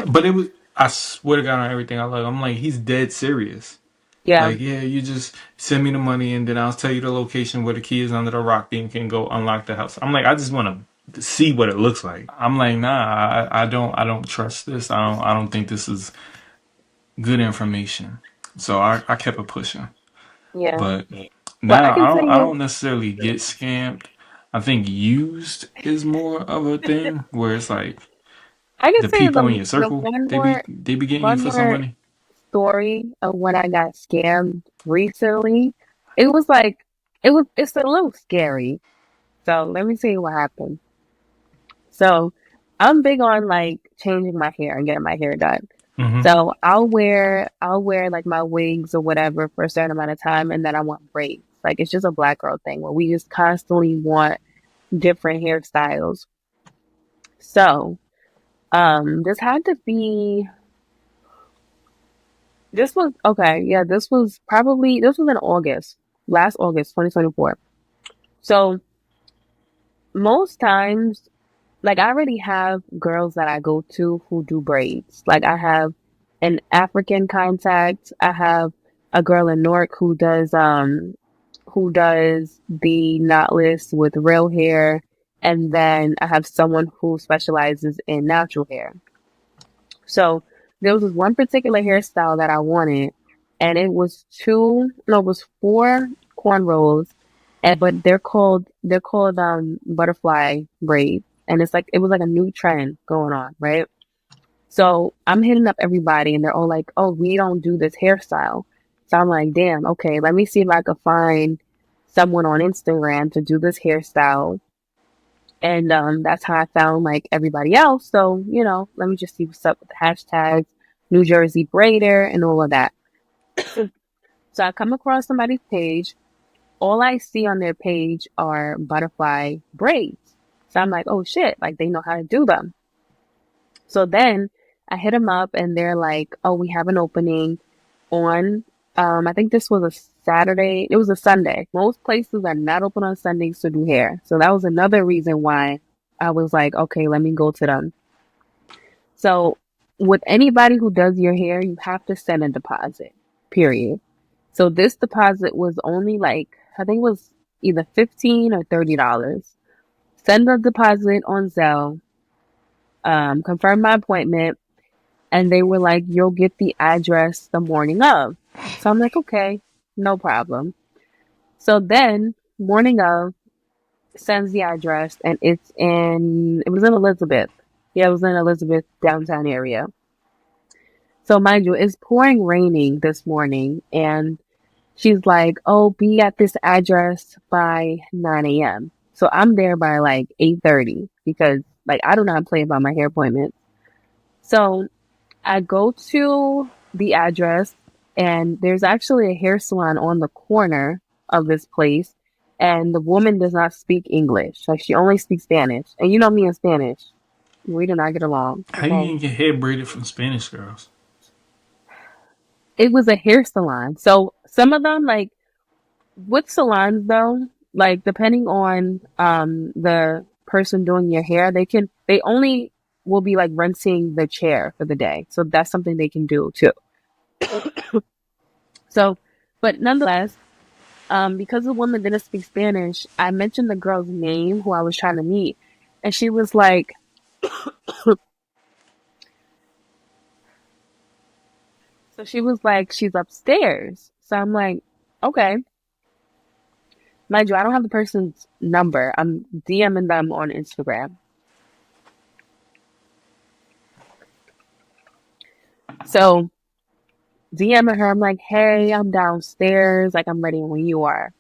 But it was. I swear to God on everything I love. I'm like, he's dead serious. Yeah, Like, yeah, you just send me the money and then I'll tell you the location where the key is under the rock. Then you can go unlock the house. I'm like, I just want to see what it looks like. I'm like, nah, I don't trust this. I don't think this is good information. So I kept it pushing. yeah. But Well, I now can tell I you, don't necessarily get scammed. I think used is more of a thing where it's like I can the say people in your the circle they be getting you one for some more money. story of when I got scammed recently. It was like it's a little scary. So let me tell you what happened. So I'm big on like changing my hair and getting my hair done. Hmm. So I'll wear like my wigs or whatever for a certain amount of time, and then I want braids. Like it's just a black girl thing where we just constantly want different hairstyles. So this had to be this was okay, yeah, this was in August, last August, 2024. So most times, like I already have girls that I go to who do braids. Like I have an African contact. I have a girl in Newark who does the knotless with real hair, and then I have someone who specializes in natural hair. So there was this one particular hairstyle that I wanted, and it was it was four cornrows, and but they're called butterfly braids, and it's like it was like a new trend going on, right? So I'm hitting up everybody, and they're all like, "Oh, we don't do this hairstyle." So I'm like, "Damn, okay, let me see if I could find someone on Instagram to do this hairstyle." And that's how I found like everybody else. So, let me just see what's up with the hashtags, New Jersey Braider, and all of that. So I come across somebody's page. All I see on their page are butterfly braids. So I'm like, oh shit, like they know how to do them. So then I hit them up and they're like, oh, we have an opening on, I think this was a Saturday. It was a Sunday. Most places are not open on Sundays to do hair. So that was another reason why I was like, okay, let me go to them. So with anybody who does your hair, you have to send a deposit, period. So this deposit was only like, I think it was either 15 or $30. Send the deposit on Zelle, confirm my appointment, and they were like, you'll get the address the morning of. So I'm like, okay, no problem. So then, morning of, sends the address, and it was in Elizabeth. Yeah, it was in Elizabeth downtown area. So mind you, it's pouring raining this morning, and she's like, oh, be at this address by 9 a.m. So I'm there by like 8:30 because like I do not play about my hair appointment. So I go to the address, and there's actually a hair salon on the corner of this place, and the woman does not speak English. Like she only speaks Spanish. And you know me in Spanish. We do not get along. How you Okay. gonna get hair braided from Spanish girls? It was a hair salon. So some of them, like with salons though, like depending on the person doing your hair, they only will be like renting the chair for the day. So that's something they can do too. So, but nonetheless, because the woman didn't speak Spanish, I mentioned the girl's name who I was trying to meet, and she was like, so she was like, she's upstairs. So I'm like, okay. Mind you, I don't have the person's number. I'm DMing them on Instagram. So DMing her, I'm like, hey, I'm downstairs. Like, I'm ready when you are.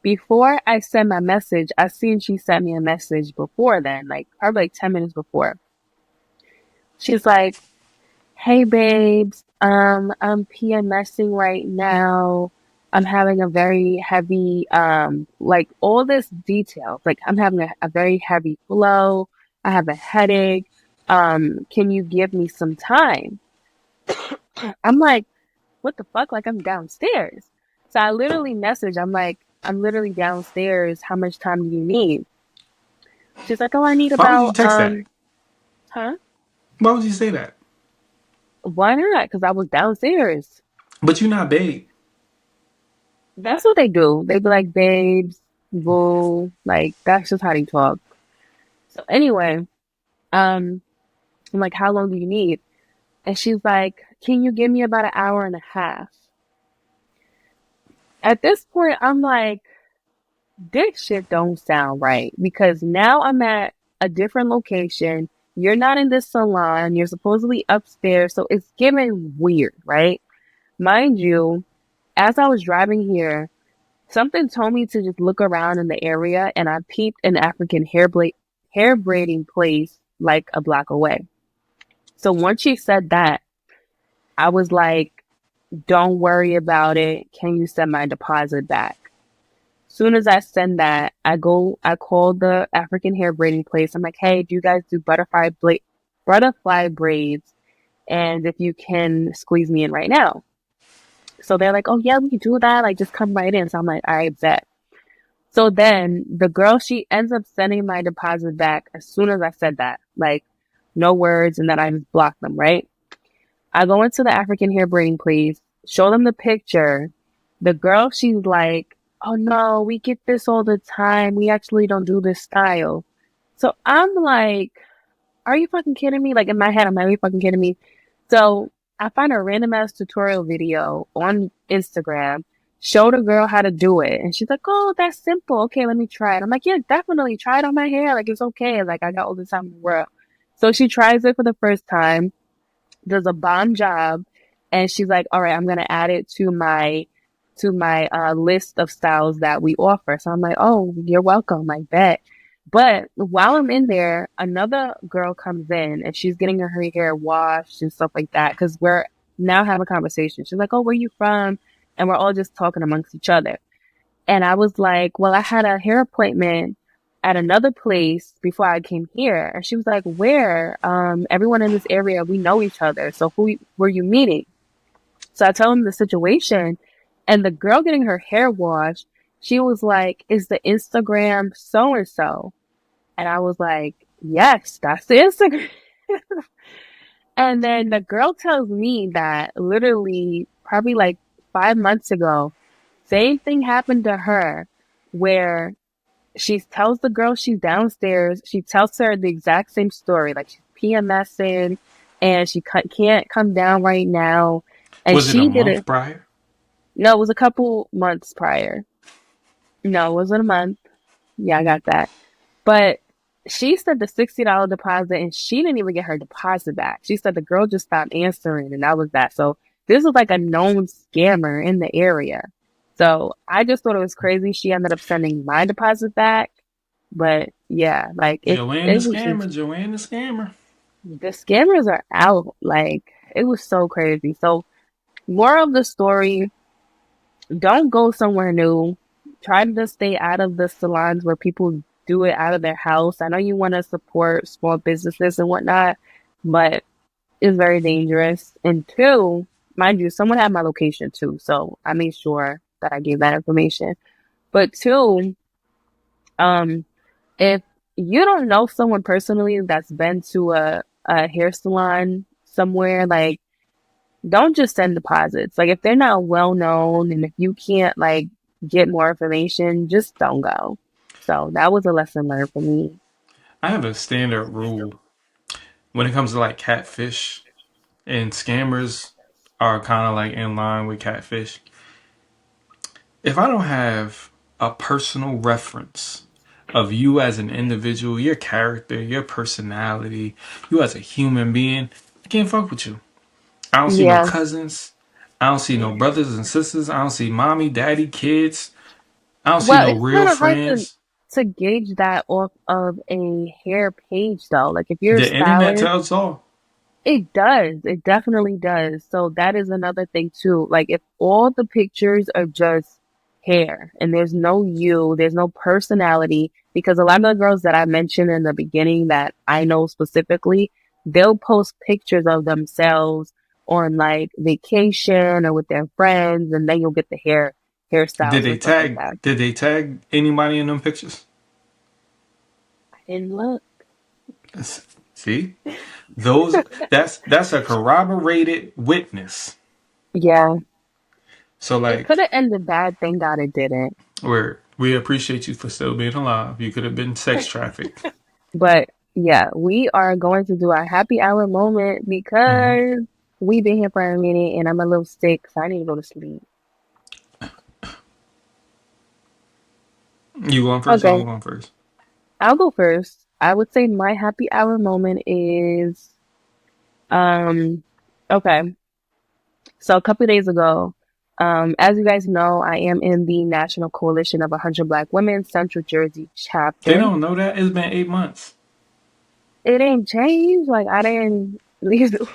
Before I send my message, I seen she sent me a message before then, like probably like 10 minutes before. She's like, hey babes, I'm PMSing right now. I'm having a very heavy, like all this detail. Like I'm having a very heavy flow. I have a headache. Can you give me some time? I'm like, what the fuck? Like I'm downstairs. So I literally message, I'm like, I'm literally downstairs. How much time do you need? She's like, oh, I need Why would you about, text that? huh? Why would you say that? Why not? Because I was downstairs. But you're not babe. That's what they do. They be like, babes, boo. Like, that's just how they talk. So anyway, um, I'm like, how long do you need? And she's like, can you give me about an hour and a half? At this point, I'm like, this shit don't sound right because now I'm at a different location. You're not in this salon. You're supposedly upstairs. So it's giving weird, right? Mind you, as I was driving here, something told me to just look around in the area and I peeped an African hair braiding place like a block away. So once she said that, I was like, don't worry about it. Can you send my deposit back? Soon as I send that, I call the African hair braiding place. I'm like, hey, do you guys do butterfly braids? And if you can squeeze me in right now. So they're like, oh yeah, we can do that. Like, just come right in. So I'm like, all right, bet. So then the girl, she ends up sending my deposit back as soon as I said that. Like, no words, and then I just blocked them, right? I go into the African hair braiding place, show them the picture. The girl, she's like, oh no, we get this all the time. We actually don't do this style. So I'm like, are you fucking kidding me? Like in my head, I'm like, are you fucking kidding me? So I find a random ass tutorial video on Instagram, show the girl how to do it. And she's like, oh, that's simple. Okay, let me try it. I'm like, yeah, definitely try it on my hair. Like, it's okay. Like, I got all the time in the world. So she tries it for the first time, does a bomb job, and she's like, all right, I'm gonna add it to my list of styles that we offer. So I'm like, oh, you're welcome, I bet. But while I'm in there, another girl comes in and she's getting her hair washed and stuff like that because we're now having a conversation. She's like, oh, where you from? And we're all just talking amongst each other. And I was like, well, I had a hair appointment at another place before I came here. And she was like, where? Everyone in this area, we know each other. So who were you meeting? So I tell him the situation, and the girl getting her hair washed, she was like, is the Instagram so and so? And I was like, yes, that's the Instagram. And then the girl tells me that literally probably like 5 months ago, same thing happened to her where she tells the girl she's downstairs, she tells her the exact same story, like she's PMSing and she can't come down right now. And Was it a she did month it. prior? No, it was a couple months prior. No, it wasn't a month. Yeah, I got that. But she said the $60 deposit and she didn't even get her deposit back. She said the girl just stopped answering and that was that. So this was like a known scammer in the area. So I just thought it was crazy. She ended up sending my deposit back. But yeah, like Joanne the it was just, scammer. Joanne the scammer. the scammers are out. Like it was so crazy. So moral of the story, don't go somewhere new. Try to just stay out of the salons where people do it out of their house. I know you want to support small businesses and whatnot, but it's very dangerous. And two, mind you, someone had my location too, so I made sure that I gave that information. But two, um, if you don't know someone personally that's been to a hair salon somewhere, like don't just send deposits. Like if they're not well known and if you can't like get more information, just don't go. So that was a lesson learned for me. I have a standard rule when it comes to like catfish and scammers are kind of like in line with catfish. If I don't have a personal reference of you as an individual, your character, your personality, you as a human being, I can't fuck with you. I don't see no Yeah. cousins. I don't see no brothers and sisters. I don't see mommy, daddy, kids. I don't see Well, no it's real kind of hard friends. to gauge that off of a hair page though. Like if you're a The internet stylist, tells all. it does. It definitely does. So that is another thing too. Like if all the pictures are just hair and there's no you, there's no personality, because a lot of the girls that I mentioned in the beginning that I know specifically, they'll post pictures of themselves on like vacation or with their friends, and then you'll get the Did hairstyles they and stuff like tag? that. Did they tag anybody in them pictures? And look, See, those that's a corroborated witness. yeah, So it like, could have ended bad. Thank God it didn't. we appreciate you for still being alive. You could have been sex trafficked. But yeah, we are going to do our happy hour moment Hmm. because we've been here for a minute and I'm a little sick, so I need to go to sleep. You going first? Or I'm Okay, going first. I'll go first. I would say my happy hour moment is um okay. So a couple of days ago, as you guys know, I am in the National Coalition of 100 Black Women Central Jersey They chapter. don't know that it's been 8 months. It ain't changed. Like I didn't leave the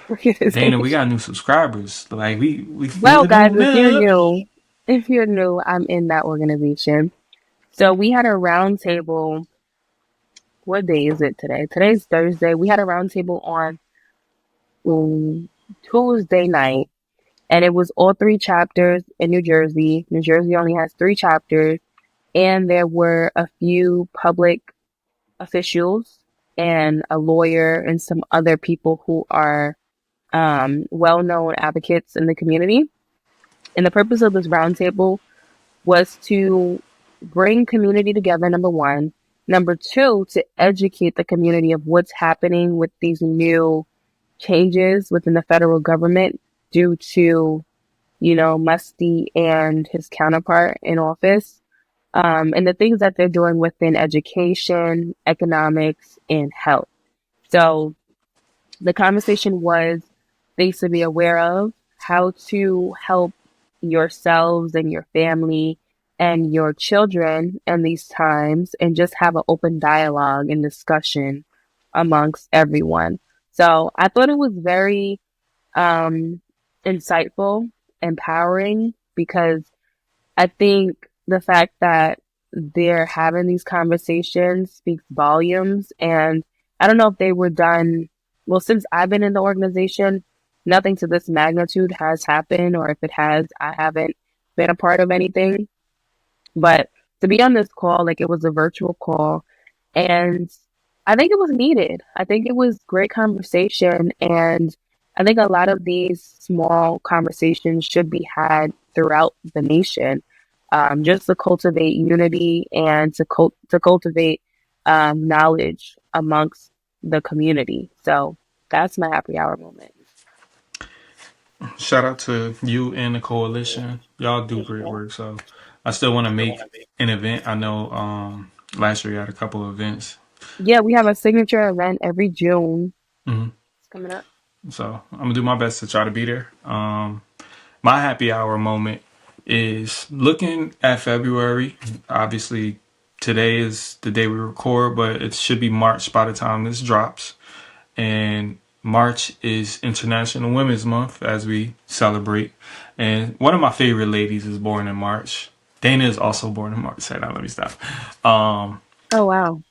Dana, we organization. got new subscribers. Like we Well, filling guys, on up. if you're new, I'm in that organization. So we had a roundtable. What day is it today? Today's Thursday. We had a roundtable on um, Tuesday night, and it was all three chapters in New Jersey. New Jersey only has three chapters, and there were a few public officials and a lawyer and some other people who are well-known advocates in the community. And the purpose of this roundtable was to bring community together, number one. Number two, to educate the community of what's happening with these new changes within the federal government due to, Musty and his counterpart in office, and the things that they're doing within education, economics, and health. So the conversation was things to be aware of, how to help yourselves and your family and your children in these times, and just have an open dialogue and discussion amongst everyone. So I thought it was very um, insightful, empowering, because I think the fact that they're having these conversations speaks volumes. And I don't know if they were done, well, since I've been in the organization, nothing to this magnitude has happened, or if it has, I haven't been a part of anything. But to be on this call, like it was a virtual call, and I think it was needed. I think it was great conversation, and I think a lot of these small conversations should be had throughout the nation, just to cultivate unity and to cultivate knowledge amongst the community. So that's my happy hour moment. Shout out to you and the coalition. Y'all do great work. So I still want to make an event. I know last year you had a couple of events. Yeah, we have a signature event every June. Hmm. It's coming up. So I'm gonna do my best to try to be there. My happy hour moment is looking at February. Obviously, today is the day we record, but it should be March by the time this drops. And March is International Women's Month as we celebrate. And one of my favorite ladies is born in March. Dana is also born in March. Say that, let me stop. Um, Oh wow.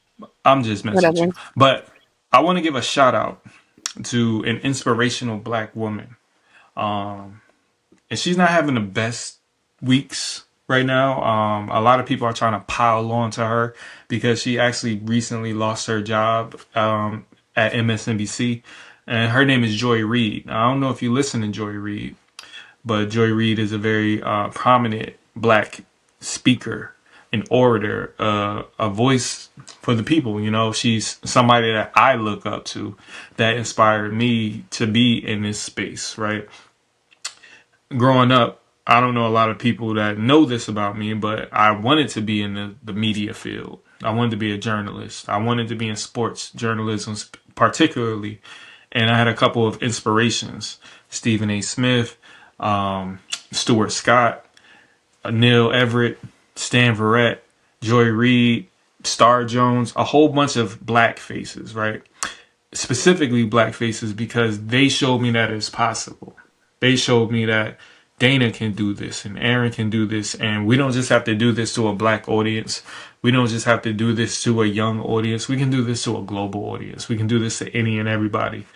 I'm just messing with Whatever. you. But I want to give a shout out to an inspirational black woman. And she's not having the best weeks right now. A lot of people are trying to pile on to her because she actually recently lost her job at MSNBC. And her name is Joy Reid. I don't know if you listen to Joy Reid, but Joy Reid is a very prominent black speaker, an orator, a voice for the people. You know, she's somebody that I look up to, that inspired me to be in this space, right? Growing up, I don't know a lot of people that know this about me, but I wanted to be in the media field. I wanted to be a journalist. I wanted to be in sports journalism, particularly. And I had a couple of inspirations: Stephen A. Smith, Stuart Scott, Neil Everett, Stan Verrett, Joy Reid, Star Jones, a whole bunch of black faces, right? Specifically black faces, because they showed me that it's possible. They showed me that Dana can do this and Aaron can do this, and we don't just have to do this to a black audience. We don't just have to do this to a young audience. We can do this to a global audience. We can do this to any and everybody.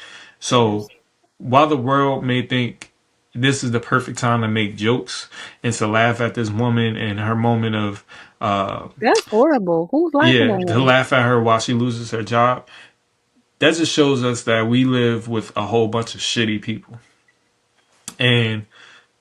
So Yes. while the world may think this is the perfect time to make jokes and to laugh at this woman and her moment of, That's horrible. Who's laughing yeah, at to her? laugh at her while she loses her job. That just shows us that we live with a whole bunch of shitty people. And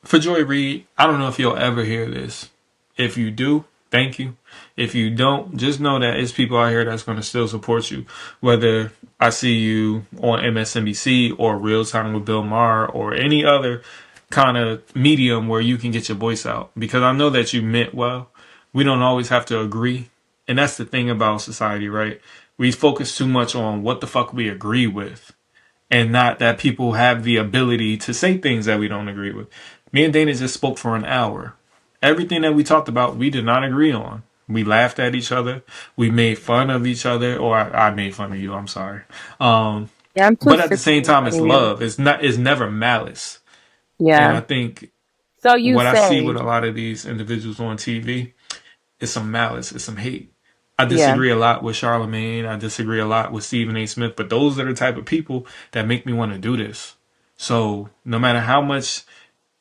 for Joy Reid, I don't know if you'll ever hear this. If you do, thank you. If you don't, just know that it's people out here that's going to still support you. Whether I see you on MSNBC or Real Time with Bill Maher or any other kind of medium where you can get your voice out. Because I know that you meant well. We don't always have to agree. And that's the thing about society, right? We focus too much on what the fuck we agree with and not that people have the ability to say things that we don't agree with. Me and Dana just spoke for an hour. Everything that we talked about, we did not agree on. We laughed at each other. We made fun of each other, or I made fun of you. I'm sorry. Um, Yeah, I'm but at the twisted to same make time, fun it's of you. love. It's not. It's never malice. And Yeah. I think So you what I see with say, a lot of these individuals on TV is some malice. It's some hate. I yeah. disagree a lot with Charlemagne. I disagree a lot with Stephen A. Smith. But those are the type of people that make me want to do this. So no matter how much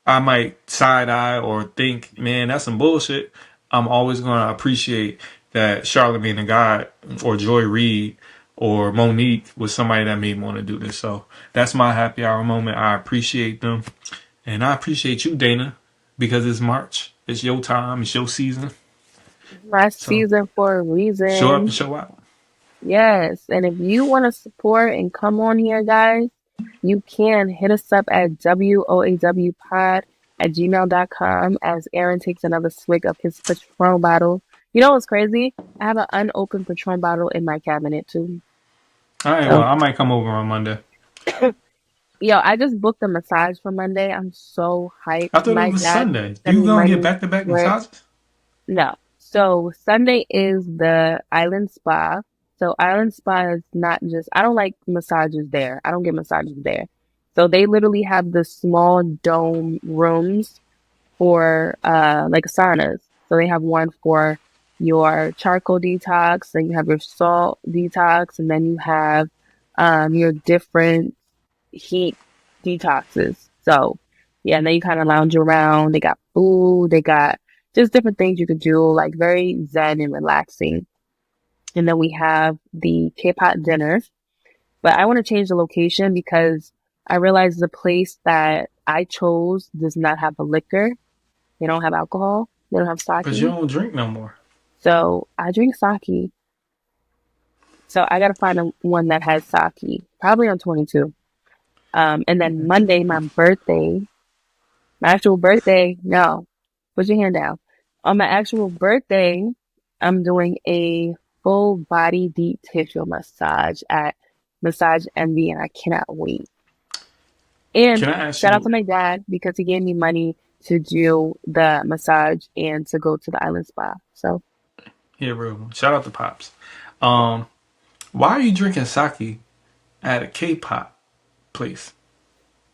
I might side eye or think, man, that's some bullshit, I'm always going to appreciate that Charlemagne the God or Joy Reid or Monique was somebody that made me want to do this. So that's my happy hour moment. I appreciate them. And I appreciate you, Dana, because it's March. It's your time. It's your season. My So season for a show up and reason. show out. Yes. And if you want to support and come on here, guys, you can hit us up at WOAWpod at gmail.com as Aaron takes another swig of his Patron bottle. You know what's crazy? I have an unopened Patron bottle in my cabinet too. All right, well, So, I might come over on Monday. yo, I just booked a massage for Monday. I'm so hyped. I thought it My was dad Sunday. sent You me gonna get money back to back for it. massages? No. So Sunday is the Island Spa. So Island Spa is not just, I don't like massages there. I don't get massages there. So they literally have the small dome rooms for like saunas. So they have one for your charcoal detox, then you have your salt detox, and then you have your different heat detoxes. So yeah, and then you kind of lounge around. They got food, they got just different things you could do, like very zen and relaxing. And then we have the K-pop dinner. But I want to change the location because I realized the place that I chose does not have a liquor. They don't have alcohol. They don't have But you sake. don't drink no more. So I drink sake. So I gotta find one that has sake, probably on 22. And then Monday, my birthday, my actual birthday, no, put your hand down. On my actual birthday, I'm doing a full body deep tissue massage at Massage Envy, and I cannot wait. And Can I ask shout out to you my dad because he gave me money to do the massage and to go to the island spa. So, here, real? Shout out to Pops. Um, why are you drinking sake at a K-pop place?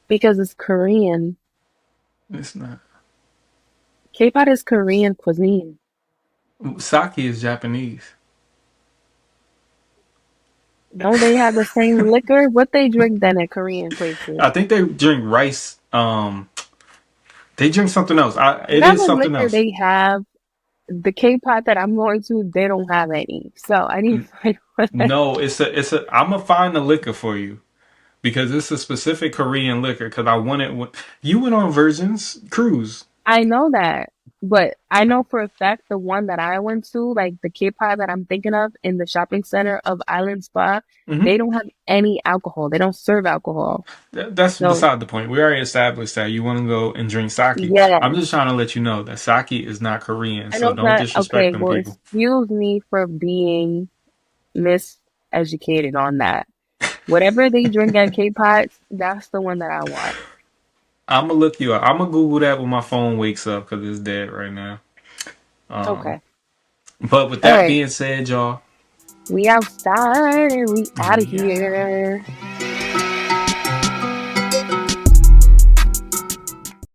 because it's Korean, It's not. K-pop is Korean cuisine. Sake is Japanese. Don't they have the same liquor? What they drink then at Korean places? I think they drink rice. They drink something else. It Whatever is something liquor else. they have, the K-pop that I'm going to, they don't have any. So I need to find what that. No, it's a. I'm gonna find the liquor for you because it's a specific Korean liquor. Because I want it. You went on Virgin's cruise. I know that, but I know for a fact the one that I went to, like the K-pop that I'm thinking of in the shopping center of Island Spa, Hmm. they don't have any alcohol. They don't serve alcohol. That's So beside the point. We already established that you want to go and drink sake. I'm yes, just trying to let you know that sake is not Korean, I know so it's don't not disrespect okay. them Well, people. excuse me for being miseducated on that. Whatever they drink at K-Pots, that's the one that I want. I'm gonna look you up. I'm gonna Google that when my phone wakes up because it's dead right now. Um, Okay. but with All that right. being said, y'all, We outside and we out of yeah. here.